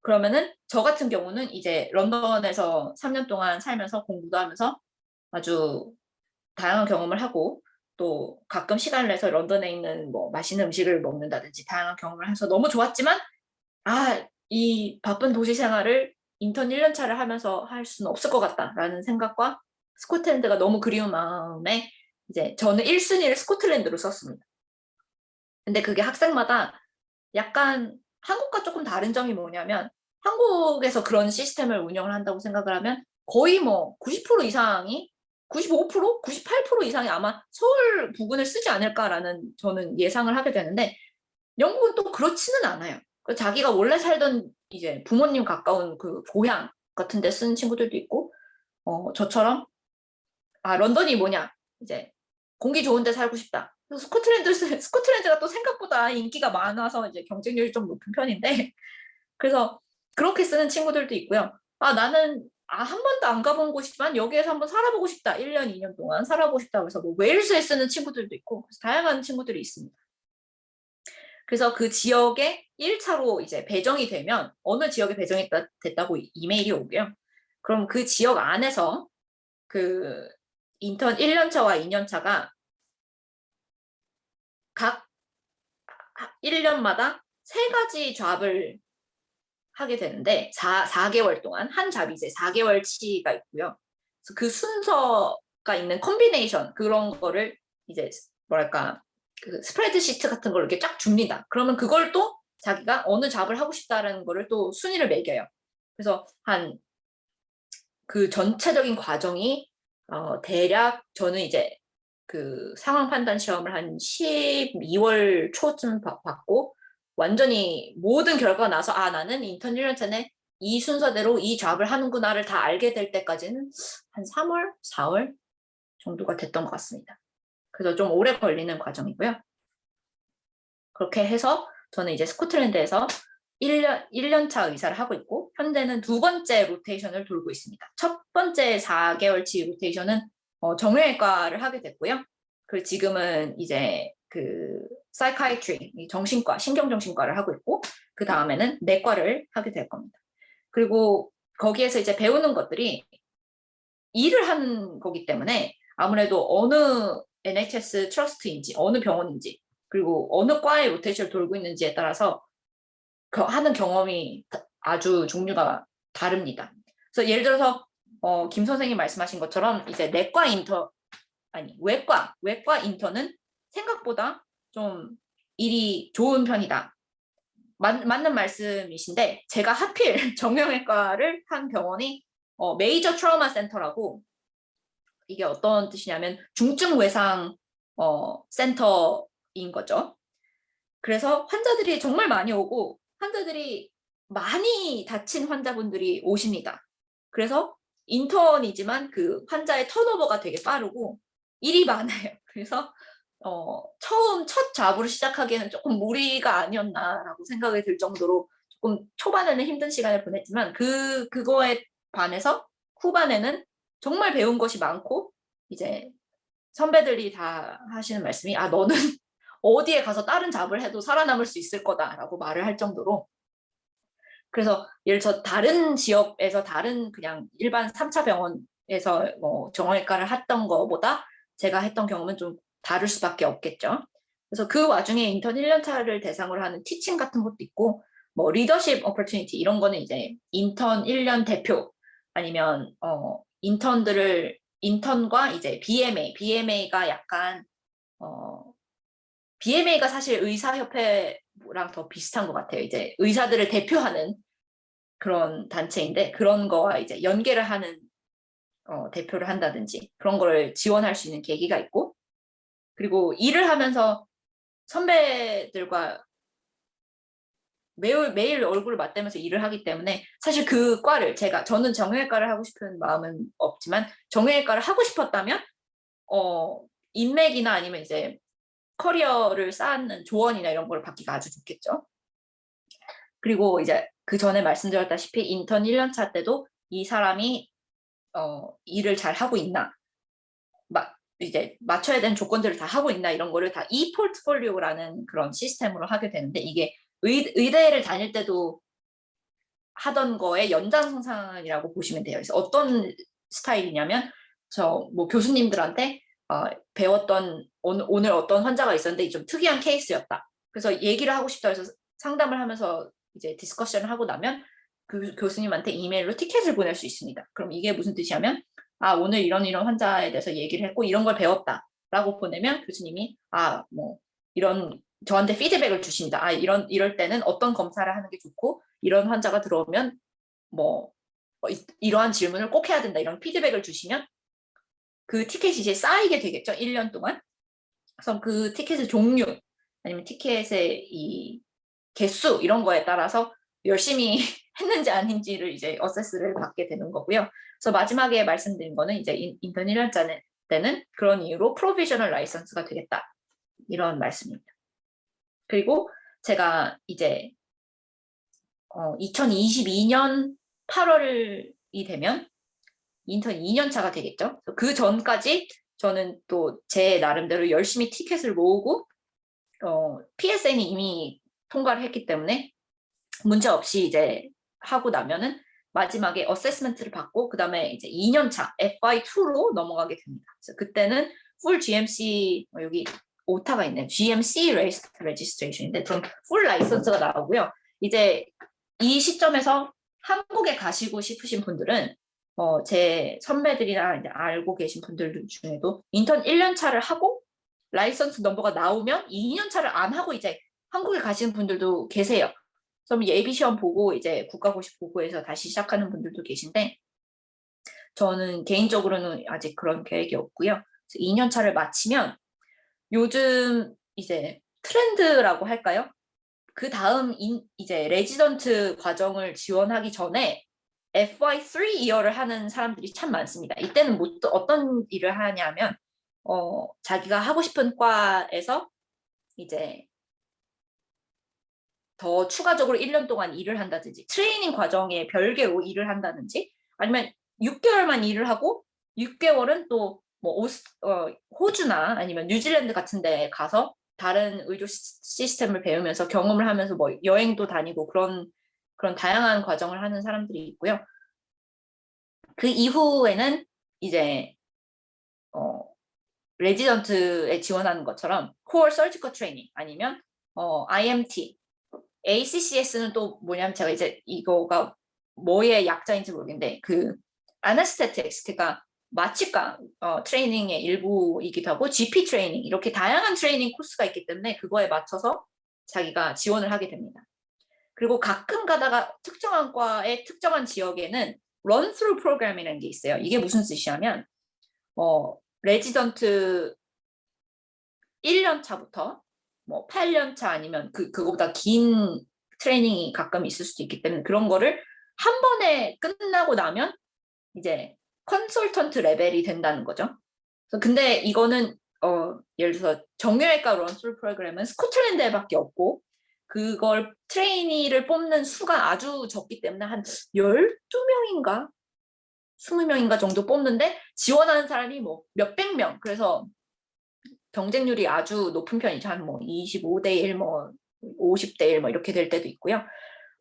그러면은 저 같은 경우는 이제 런던에서 3년 동안 살면서 공부도 하면서 아주 다양한 경험을 하고 또 가끔 시간을 내서 런던에 있는 뭐 맛있는 음식을 먹는다든지 다양한 경험을 해서 너무 좋았지만 이 바쁜 도시 생활을 인턴 1년 차를 하면서 할 수는 없을 것 같다라는 생각과 스코틀랜드가 너무 그리운 마음에 이제 저는 1순위를 스코틀랜드로 썼습니다. 근데 그게 학생마다 약간 한국과 조금 다른 점이 뭐냐면 한국에서 그런 시스템을 운영을 한다고 생각을 하면 거의 뭐 90% 이상이 95%? 98% 이상이 아마 서울 부근을 쓰지 않을까라는 저는 예상을 하게 되는데 영국은 또 그렇지는 않아요. 자기가 원래 살던 이제 부모님 가까운 그 고향 같은 데 쓰는 친구들도 있고 저처럼 런던이 뭐냐 이제 공기 좋은 데 살고 싶다. 스코틀랜드가 또 생각보다 인기가 많아서 이제 경쟁률이 좀 높은 편인데 그래서 그렇게 쓰는 친구들도 있고요. 나는 한 번도 안 가본 곳이지만 여기에서 한번 살아보고 싶다. 1년, 2년 동안 살아보고 싶다. 그래서 뭐 웨일스에 쓰는 친구들도 있고 그래서 다양한 친구들이 있습니다. 그래서 그 지역에 1차로 이제 배정이 되면 어느 지역에 배정이 됐다고 이메일이 오고요. 그럼 그 지역 안에서 그 인턴 1년차와 2년차가 각 1년마다 3가지 잡을 하게 되는데 4개월 동안 한 잡이 이제 4개월치가 있고요. 그래서 그 순서가 있는 콤비네이션 그런 거를 이제 뭐랄까 그 스프레드시트 같은 걸 이렇게 쫙 줍니다. 그러면 그걸 또 자기가 어느 잡을 하고 싶다라는 거를 또 순위를 매겨요. 그래서 그 전체적인 과정이 대략 저는 이제 그 상황 판단 시험을 한 12월 초쯤 받고 완전히 모든 결과가 나서 나는 인턴 1년 차네 이 순서대로 이 잡을 하는구나를 다 알게 될 때까지는 한 3월, 4월 정도가 됐던 것 같습니다. 그래서 좀 오래 걸리는 과정이고요. 그렇게 해서 저는 이제 스코틀랜드에서 1년 차 의사를 하고 있고 현재는 2번째 로테이션을 돌고 있습니다. 첫 번째 4개월치 로테이션은 정형외과를 하게 됐고요. 그리고 지금은 이제 그 사이카이트리, 정신과, 신경정신과를 하고 있고 그 다음에는 내과를 하게 될 겁니다. 그리고 거기에서 이제 배우는 것들이 일을 한 거기 때문에 아무래도 어느 NHS 트러스트인지 어느 병원인지 그리고 어느 과의 로테이션을 돌고 있는지에 따라서 하는 경험이 아주 종류가 다릅니다. 그래서 예를 들어서 김 선생님 말씀하신 것처럼 이제 외과 인턴은 생각보다 좀 일이 좋은 편이다. 맞는 말씀이신데 제가 하필 정형외과를 한 병원이 메이저 트라우마 센터라고 이게 어떤 뜻이냐면 중증 외상 센터인 거죠. 그래서 환자들이 정말 많이 오고 환자들이 많이 다친 환자분들이 오십니다. 그래서 인턴이지만 그 환자의 턴오버가 되게 빠르고 일이 많아요. 그래서 처음 첫 잡으로 시작하기에는 조금 무리가 아니었나라고 생각이 들 정도로 조금 초반에는 힘든 시간을 보냈지만 그거에 반해서 후반에는 정말 배운 것이 많고 이제 선배들이 다 하시는 말씀이 너는 어디에 가서 다른 잡을 해도 살아남을 수 있을 거다라고 말을 할 정도로 그래서 예를 들어 다른 지역에서 다른 그냥 일반 3차 병원에서 뭐 정형외과를 했던 거보다 제가 했던 경험은 좀 다를 수밖에 없겠죠. 그래서 그 와중에 인턴 1년 차를 대상으로 하는 티칭 같은 것도 있고 뭐 리더십 오퍼튜니티 이런 거는 이제 인턴 1년 대표 아니면 인턴과 이제 BMA가 약간 BMA가 사실 의사협회랑 더 비슷한 것 같아요. 이제 의사들을 대표하는 그런 단체인데 그런 거와 이제 연계를 하는 대표를 한다든지 그런 거를 지원할 수 있는 계기가 있고 그리고 일을 하면서 선배들과 매일 얼굴을 맞대면서 일을 하기 때문에 사실 그 과를 저는 정형외과를 하고 싶은 마음은 없지만 정형외과를 하고 싶었다면 인맥이나 아니면 이제 커리어를 쌓는 조언이나 이런 걸 받기가 아주 좋겠죠. 그리고 이제 그 전에 말씀드렸다시피 인턴 1년 차 때도 이 사람이 일을 잘 하고 있나, 이제 맞춰야 되는 조건들을 다 하고 있나 이런 거를 다 e포트폴리오라는 그런 시스템으로 하게 되는데 이게 의대를 다닐 때도 하던 거의 연장선상이라고 보시면 돼요. 그래서 어떤 스타일이냐면 저 뭐 교수님들한테 배웠던 오늘 어떤 환자가 있었는데 좀 특이한 케이스였다. 그래서 얘기를 하고 싶다 해서 상담을 하면서 이제 디스커션을 하고 나면 그 교수님한테 이메일로 티켓을 보낼 수 있습니다. 그럼 이게 무슨 뜻이냐면 오늘 이런 환자에 대해서 얘기를 했고 이런 걸 배웠다라고 보내면 교수님이 뭐 이런 저한테 피드백을 주십니다. 이럴 때는 어떤 검사를 하는 게 좋고 이런 환자가 들어오면 뭐 이러한 질문을 꼭 해야 된다 이런 피드백을 주시면 그 티켓이 이제 쌓이게 되겠죠. 1년 동안. 그래서 그 티켓의 종류 아니면 티켓의 이 개수 이런 거에 따라서 열심히 했는지 아닌지를 이제 어세스를 받게 되는 거고요. 그래서 마지막에 말씀드린 거는 이제 인턴 1년차 때는 그런 이유로 프로비저널 라이선스가 되겠다. 이런 말씀입니다. 그리고 제가 이제 2022년 8월이 되면 인턴 2년 차가 되겠죠. 그 전까지 저는 또 제 나름대로 열심히 티켓을 모으고 PSN이 이미 통과를 했기 때문에 문제 없이 이제 하고 나면은 마지막에 어세스먼트를 받고 그 다음에 이제 2년 차 FY2로 넘어가게 됩니다. 그래서 그때는 풀 GMC 여기 오타가 있네요. GMC 레지스트레이션인데 그럼 풀 라이선스가 나오고요. 이제 이 시점에서 한국에 가시고 싶으신 분들은 제 선배들이나 이제 알고 계신 분들 중에도 인턴 1년 차를 하고 라이선스 넘버가 나오면 2년 차를 안 하고 이제 한국에 가시는 분들도 계세요. 그럼 예비 시험 보고 이제 국가고시 보고해서 다시 시작하는 분들도 계신데 저는 개인적으로는 아직 그런 계획이 없고요. 2년 차를 마치면 요즘 이제 트렌드라고 할까요? 그 다음 이제 레지던트 과정을 지원하기 전에 FY3 이어를 하는 사람들이 참 많습니다. 이때는 어떤 일을 하냐면 자기가 하고 싶은 과에서 이제 더 추가적으로 1년 동안 일을 한다든지 트레이닝 과정에 별개로 일을 한다든지 아니면 6개월만 일을 하고 6개월은 또 뭐 호주나 아니면 뉴질랜드 같은 데 가서 다른 의료 시스템을 배우면서 경험을 하면서 뭐 여행도 다니고 그런 다양한 과정을 하는 사람들이 있고요. 그 이후에는 이제 레지던트에 지원하는 것처럼 Core Surgical Training 아니면 IMT, ACCS는 또 뭐냐면 제가 이제 이거가 뭐의 약자인지 모르겠는데 그 아나스테틱스 그러니까 마취과 트레이닝의 일부이기도 하고 GP 트레이닝 이렇게 다양한 트레이닝 코스가 있기 때문에 그거에 맞춰서 자기가 지원을 하게 됩니다. 그리고 가끔 가다가 특정한 과의 특정한 지역에는 run-through 프로그램이라는 게 있어요. 이게 무슨 뜻이냐면 레지던트 1년 차부터 뭐 8년 차 아니면 그거보다 긴 트레이닝이 가끔 있을 수도 있기 때문에 그런 거를 한 번에 끝나고 나면 이제 컨설턴트 레벨이 된다는 거죠. 근데 이거는 예를 들어서 정형외과 런스루 프로그램은 스코틀랜드에밖에 없고 그걸 트레이니를 뽑는 수가 아주 적기 때문에 한 12명인가 20명인가 정도 뽑는데 지원하는 사람이 뭐 몇백 명 그래서 경쟁률이 아주 높은 편이죠. 한 뭐 25대 1, 뭐 50대 1 뭐 이렇게 될 때도 있고요.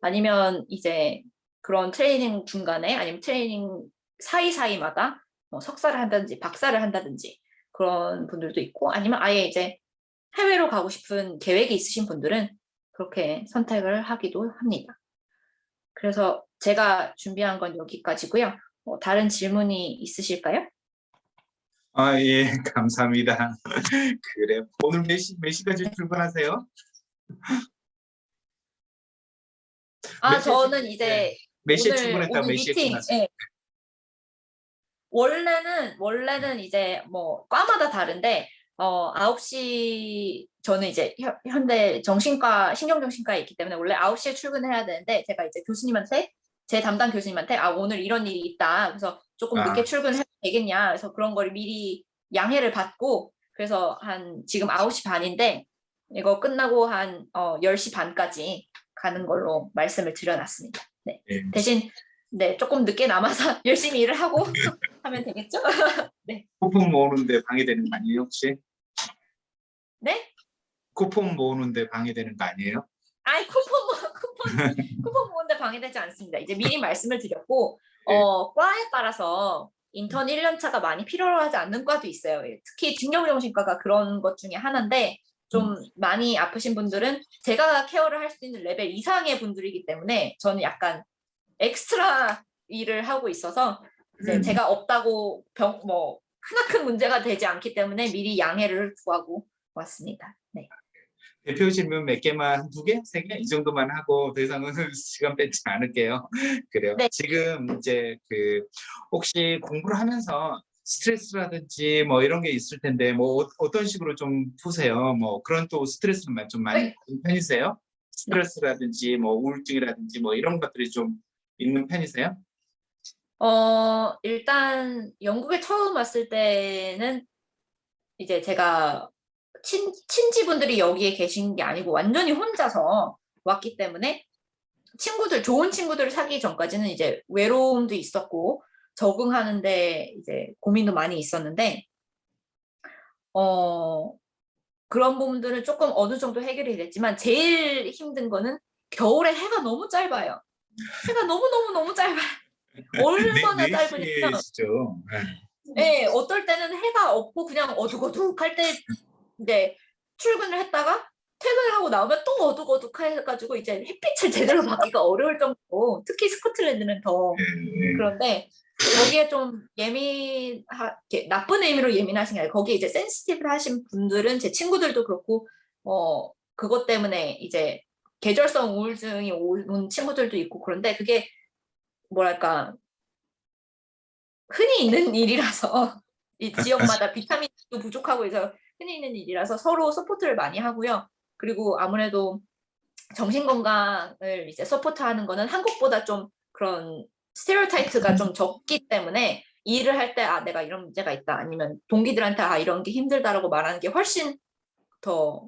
아니면 이제 그런 트레이닝 중간에 아니면 트레이닝 사이사이마다 뭐 석사를 한다든지 박사를 한다든지 그런 분들도 있고 아니면 아예 이제 해외로 가고 싶은 계획이 있으신 분들은 그렇게 선택을 하기도 합니다. 그래서 제가 준비한 건 여기까지고요. 다른 질문이 있으실까요? 예, 감사합니다. 그래. 오늘 몇 시까지 출근하세요? 저는 이제 몇 시에 출근했다 오늘 몇 시에 미팅, 끝났어요? 예, 원래는 이제 뭐 과마다 다른데 9시 저는 이제 현대 정신과 신경정신과에 있기 때문에 원래 9시에 출근해야 되는데 제가 이제 교수님한테 제 담당 교수님한테 오늘 이런 일이 있다. 그래서 조금 늦게 출근해도 되겠냐. 그래서 그런 걸 미리 양해를 받고 그래서 한 지금 9시 반인데 이거 끝나고 한 10시 반까지 가는 걸로 말씀을 드려놨습니다. 네. 네. 대신 네, 조금 늦게 남아서 열심히 일을 하고 하면 되겠죠? 네. 쿠폰 모으는데 방해되는 거 아니에요, 혹시? 네? 쿠폰 모으는데 방해되는 거 아니에요? 아이, 쿠폰 모은데 방해되지 않습니다. 이제 미리 말씀을 드렸고, 네. 과에 따라서 인턴 1년 차가 많이 필요하지 않는 과도 있어요. 특히 중경정신과가 그런 것 중에 하나인데, 좀 많이 아프신 분들은 제가 케어를 할 수 있는 레벨 이상의 분들이기 때문에 저는 약간 엑스트라 일을 하고 있어서 이제 제가 없다고 크나큰 문제가 되지 않기 때문에 미리 양해를 구하고 왔습니다. 네. 대표 질문 몇 개만, 한 2개? 3개? 이 정도만 하고 더 이상은 시간 뺏지 않을게요. 그래요. 네. 지금 이제 혹시 공부를 하면서 스트레스라든지 뭐 이런 게 있을 텐데 뭐 어떤 식으로 좀 푸세요? 뭐 그런 또 스트레스를 좀 많이 네. 받는 편이세요? 스트레스라든지 뭐 우울증이라든지 뭐 이런 것들이 좀 있는 편이세요? 일단 영국에 처음 왔을 때는 이제 제가 친지분들이 여기에 계신 게 아니고 완전히 혼자서 왔기 때문에 좋은 친구들을 사귀기 전까지는 이제 외로움도 있었고 적응하는데 이제 고민도 많이 있었는데 그런 부분들은 조금 어느 정도 해결이 됐지만 제일 힘든 거는 겨울에 해가 너무 짧아요. 해가 너무 짧아요. 얼마나 짧으냐면 네시죠. 네, 어떨 때는 해가 없고 그냥 어둑어둑할 때 이제 출근을 했다가 퇴근을 하고 나오면 또 어둑어둑해가지고 이제 햇빛을 제대로 받기가 어려울 정도로 특히 스코틀랜드는 더 그런데 거기에 좀 나쁜 의미로 예민하신 게 아니라 거기에 이제 센시티브 하신 분들은 제 친구들도 그렇고 그것 때문에 이제 계절성 우울증이 오는 친구들도 있고 그런데 그게 뭐랄까 흔히 있는 일이라서 이 지역마다 비타민도 부족하고 해서 흔히 있는 일이라서 서로 서포트를 많이 하고요. 그리고 아무래도 정신 건강을 이제 서포트하는 거는 한국보다 좀 그런 스테레오타이프가 좀 적기 때문에 일을 할 때 내가 이런 문제가 있다 아니면 동기들한테 이런 게 힘들다라고 말하는 게 훨씬 더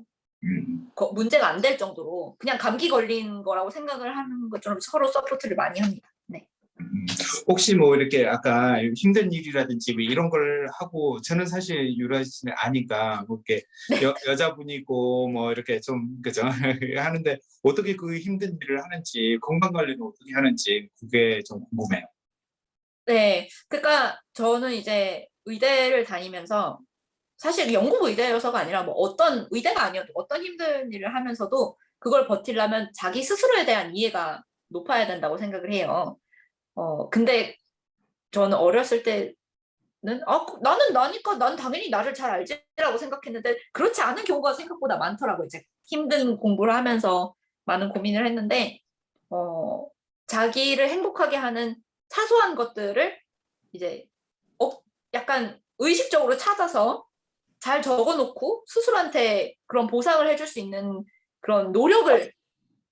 문제가 안 될 정도로 그냥 감기 걸린 거라고 생각을 하는 것처럼 서로 서포트를 많이 합니다. 네. 혹시 뭐 이렇게 아까 힘든 일이라든지 뭐 이런 걸 하고 저는 사실 유라 씨는 아니까 뭐 이렇게 여자분이고 뭐 이렇게 좀 그죠 하는데 어떻게 그 힘든 일을 하는지 건강 관리는 어떻게 하는지 그게 좀 궁금해요. 네, 그러니까 저는 이제 의대를 다니면서 사실 영국 의대여서가 아니라 뭐 어떤 의대가 아니어도 어떤 힘든 일을 하면서도 그걸 버티려면 자기 스스로에 대한 이해가 높아야 된다고 생각을 해요. 근데 저는 어렸을 때는 나는 나니까 난 당연히 나를 잘 알지라고 생각했는데 그렇지 않은 경우가 생각보다 많더라고요. 이제 힘든 공부를 하면서 많은 고민을 했는데 자기를 행복하게 하는 사소한 것들을 이제 약간 의식적으로 찾아서 잘 적어놓고 스스로한테 그런 보상을 해줄 수 있는 그런 노력을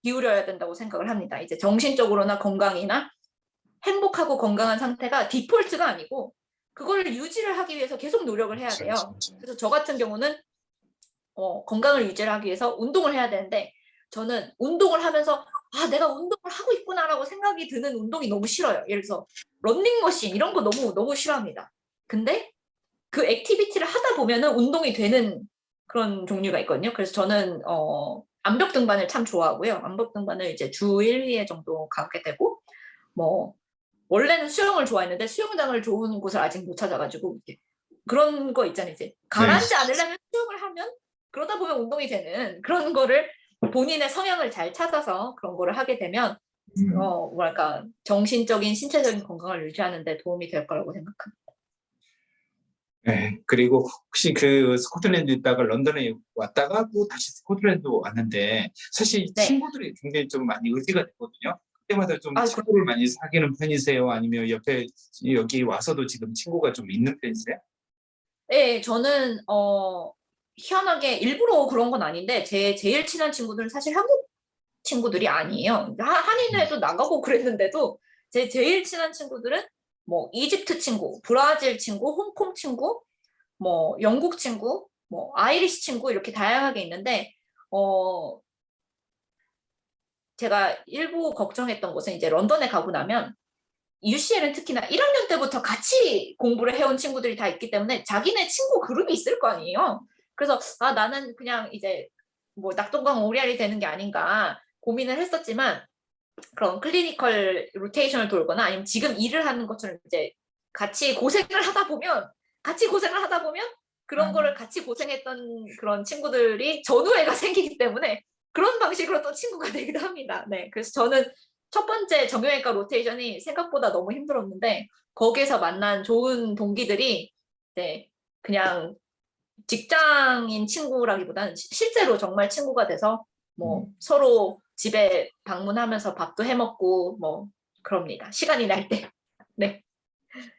기울여야 된다고 생각을 합니다. 이제 정신적으로나 건강이나 행복하고 건강한 상태가 디폴트가 아니고 그걸 유지를 하기 위해서 계속 노력을 해야 돼요. 그래서 저 같은 경우는 건강을 유지를 하기 위해서 운동을 해야 되는데 저는 운동을 하면서 내가 운동을 하고 있구나라고 생각이 드는 운동이 너무 싫어요. 예를 들어서 런닝머신 이런 거 너무 싫어합니다. 근데 그 액티비티를 하다 보면은 운동이 되는 그런 종류가 있거든요. 그래서 저는 암벽 등반을 참 좋아하고요. 암벽 등반을 이제 주 1회 정도 가게 되고 뭐 원래는 수영을 좋아했는데 수영장을 좋은 곳을 아직 못 찾아가지고 그런 거 있잖아요. 이제 가라앉지 않으려면 수영을 하면 그러다 보면 운동이 되는 그런 거를 본인의 성향을 잘 찾아서 그런 거를 하게 되면 뭐랄까 정신적인 신체적인 건강을 유지하는 데 도움이 될 거라고 생각합니다. 네, 그리고 혹시 그 스코틀랜드 있다가 런던에 왔다가 또 다시 스코틀랜드 왔는데 사실 네. 친구들이 굉장히 좀 많이 의지가 됐거든요. 그때마다 좀 아, 친구를 많이 사귀는 편이세요? 아니면 옆에 여기 와서도 지금 친구가 좀 있는 편이세요? 네, 저는 희한하게 일부러 그런 건 아닌데 제일 친한 친구들은 사실 한국 친구들이 아니에요. 한인회도 나가고 그랬는데도 제 제일 친한 친구들은 뭐 이집트 친구, 브라질 친구, 홍콩 친구, 뭐 영국 친구, 뭐 아이리시 친구 이렇게 다양하게 있는데 제가 일부 걱정했던 것은 이제 런던에 가고 나면 UCL은 특히나 1학년 때부터 같이 공부를 해온 친구들이 다 있기 때문에 자기네 친구 그룹이 있을 거 아니에요. 그래서 아 나는 그냥 이제 뭐 낙동강 오리알이 되는 게 아닌가 고민을 했었지만 그런 클리니컬 로테이션을 돌거나 아니면 지금 일을 하는 것처럼 이제 같이 고생을 하다 보면 그런 거를 같이 고생했던 그런 친구들이 전우애가 생기기 때문에 그런 방식으로 또 친구가 되기도 합니다. 네, 그래서 저는 첫 번째 정형외과 로테이션이 생각보다 너무 힘들었는데 거기에서 만난 좋은 동기들이 네, 그냥 직장인 친구라기보다는 실제로 정말 친구가 돼서 뭐 서로 집에 방문하면서 밥도 해먹고 뭐 그럽니다. 시간이 날 때. 네.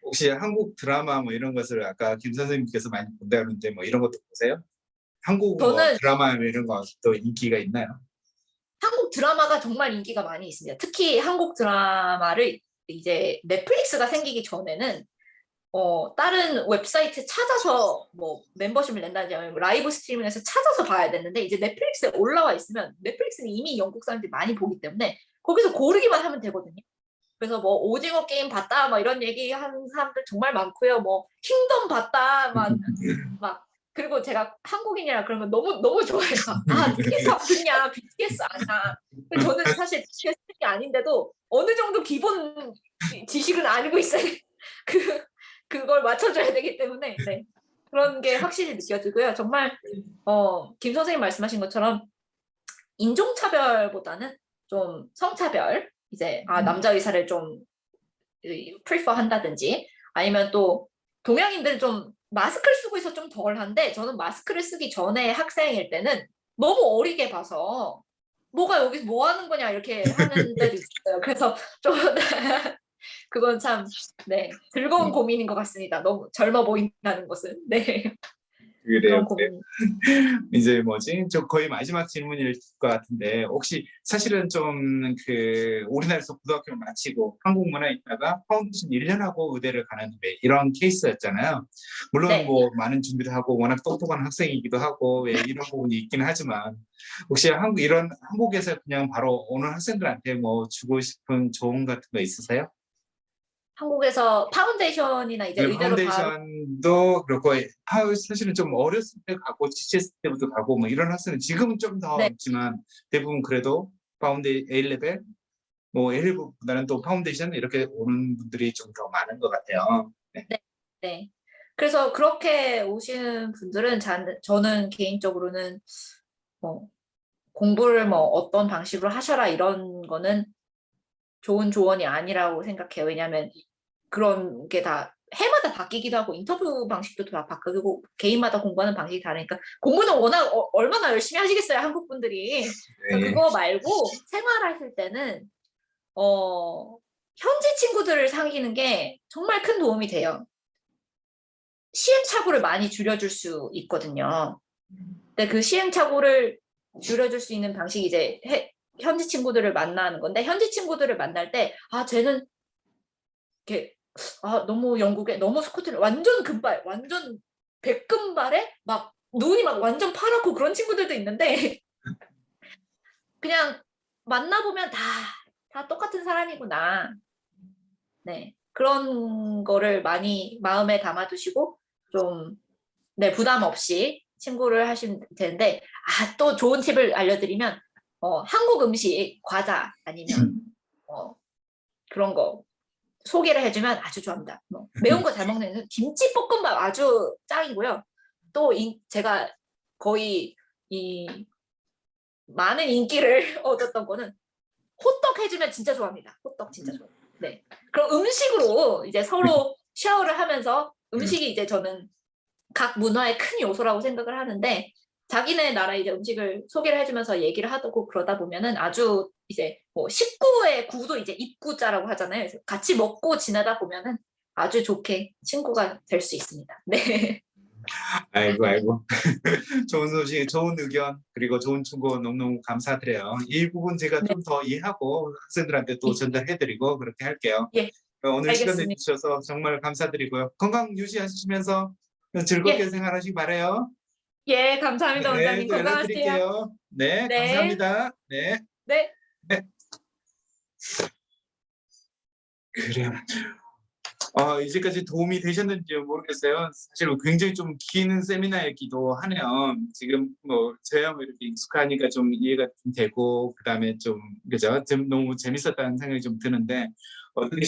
혹시 한국 드라마 뭐 이런 것을 아까 김 선생님께서 많이 본다는데 뭐 이런 것도 보세요? 한국 뭐 저는 드라마 이런 것도 인기가 있나요? 한국 드라마가 정말 인기가 많이 있습니다. 특히 한국 드라마를 이제 넷플릭스가 생기기 전에는 다른 웹사이트 찾아서 뭐 멤버십을 낸다든지 아니면 라이브 스트리밍에서 찾아서 봐야 되는데 이제 넷플릭스에 올라와 있으면 넷플릭스는 이미 영국 사람들이 많이 보기 때문에 거기서 고르기만 하면 되거든요. 그래서 뭐 오징어 게임 봤다 막 이런 얘기 하는 사람들 정말 많고요. 뭐 킹덤 봤다 막 그리고 제가 한국인이라 그러면 너무 좋아해요. 아 K-pop 듣냐, BTS 아냐. 저는 사실 BTS이 아닌데도 어느 정도 기본 지식은 알고 있어요. 그걸 맞춰줘야 되기 때문에 네. 그런 게 확실히 느껴지고요. 정말 김 선생님 말씀하신 것처럼 인종차별보다는 좀 성차별 이제 남자 의사를 좀 prefer 한다든지 아니면 또 동양인들은 좀 마스크를 쓰고 있어 좀 덜한데 저는 마스크를 쓰기 전에 학생일 때는 너무 어리게 봐서 뭐가 여기서 뭐 하는 거냐 이렇게 하는 때도 있어요. 그래서 좀 그건 참 네 즐거운 고민인 것 같습니다. 너무 젊어 보인다는 것은 네 그래요. 그런 고민. 이제 뭐지? 저 거의 마지막 질문일 것 같은데 혹시 사실은 좀 그 우리나라에서 고등학교를 마치고 한국 문화에 있다가 파운데이션 1년 하고 의대를 가는 왜 이런 케이스였잖아요. 물론 네. 뭐 많은 준비를 하고 워낙 똑똑한 학생이기도 하고 왜 이런 부분이 있긴 하지만 혹시 한국에서 그냥 바로 오는 학생들한테 뭐 주고 싶은 조언 같은 거 있으세요? 한국에서 파운데이션이나 이제 의대로 바로 파운데이션도 그렇고 사실은 좀 어렸을 때 가고 GCS 때부터 가고 뭐 이런 학생은 지금은 좀 더 네, 있지만 대부분 그래도 A레벨 뭐 A레벨보다는 또 파운데이션 이렇게 오는 분들이 좀 더 많은 것 같아요. 네. 네, 네. 그래서 그렇게 오시는 분들은 저는 개인적으로는 뭐 공부를 뭐 어떤 방식으로 하셔라 이런 거는 좋은 조언이 아니라고 생각해요. 왜냐하면 그런 게 다 해마다 바뀌기도 하고 인터뷰 방식도 다 바뀌고 개인마다 공부하는 방식이 다르니까 공부는 워낙 얼마나 열심히 하시겠어요 한국 분들이. 그래서 네. 그거 말고 생활하실 때는 현지 친구들을 사귀는 게 정말 큰 도움이 돼요. 시행착오를 많이 줄여줄 수 있거든요. 근데 그 시행착오를 줄여줄 수 있는 방식이 이제 현지 친구들을 만나는 건데 현지 친구들을 만날 때 쟤는 이렇게 너무 영국에 너무 스코틀 완전 금발 완전 백금발에 막 눈이 막 완전 파랗고 그런 친구들도 있는데 그냥 만나보면 다 똑같은 사람이구나. 네. 그런 거를 많이 마음에 담아두시고 좀 네, 부담 없이 친구를 하시면 되는데 또 좋은 팁을 알려드리면 한국 음식 과자 아니면 그런 거 소개를 해주면 아주 좋아합니다. 매운 거 잘 먹는 김치볶음밥 아주 짱이고요. 또 제가 거의 이 많은 인기를 얻었던 거는 호떡 해주면 진짜 좋아합니다. 호떡 진짜 좋아요. 네. 그럼 음식으로 이제 서로 쉐어를 하면서 음식이 이제 저는 각 문화의 큰 요소라고 생각을 하는데 자기네 나라 이제 음식을 소개를 해주면서 얘기를 하고 그러다 보면은 아주 이제 뭐 식구의 구도 이제 입구자라고 하잖아요. 그래서 같이 먹고 지내다 보면은 아주 좋게 친구가 될 수 있습니다. 네. 아이고. 좋은 소식, 좋은 의견, 그리고 좋은 충고 너무너무 감사드려요. 이 부분 제가 네. 좀 더 이해하고 학생들한테 또 전달해드리고 그렇게 할게요. 예, 오늘 시간 알겠습니다. 내주셔서 정말 감사드리고요. 건강 유지하시면서 즐겁게 예, 생활하시기 바라요. 예, 감사합니다, 네, 원장님. 또 건강하세요. 연락드릴게요. 네, 네, 감사합니다. 네. 네. 네. 그래요. 이제까지 도움이 되셨는지 모르겠어요. 사실 굉장히 좀 긴 세미나이기도 하네요. 지금 뭐 저야 뭐 이렇게 익숙하니까 좀 이해가 좀 되고 그다음에 좀 그죠? 좀 너무 재밌었다는 생각이 좀 드는데 어떻게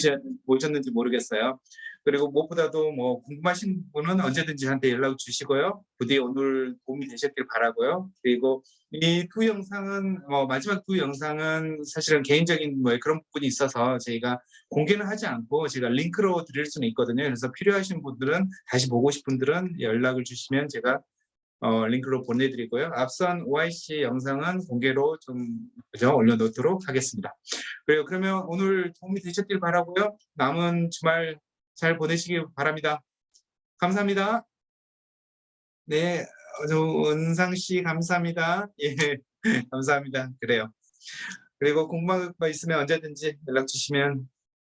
보셨는지 모르겠어요. 그리고 무엇보다도 뭐 궁금하신 분은 언제든지 저한테 연락 주시고요. 부디 오늘 도움이 되셨길 바라고요. 그리고 이 두 영상은 마지막 두 영상은 사실은 개인적인 뭐 그런 부분이 있어서 저희가 공개는 하지 않고 제가 링크로 드릴 수는 있거든요. 그래서 필요하신 분들은 다시 보고 싶은 분들은 연락을 주시면 제가 링크로 보내드리고요. 앞선 OIC 영상은 공개로 좀 그죠? 올려놓도록 하겠습니다. 그래요. 그러면 오늘 도움이 되셨길 바라고요. 남은 주말 잘 보내시길 바랍니다. 감사합니다. 네, 은상 씨 감사합니다. 예, 감사합니다. 그래요. 그리고 궁금한 거 있으면 언제든지 연락 주시면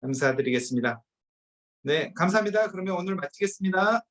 감사드리겠습니다. 네, 감사합니다. 그러면 오늘 마치겠습니다.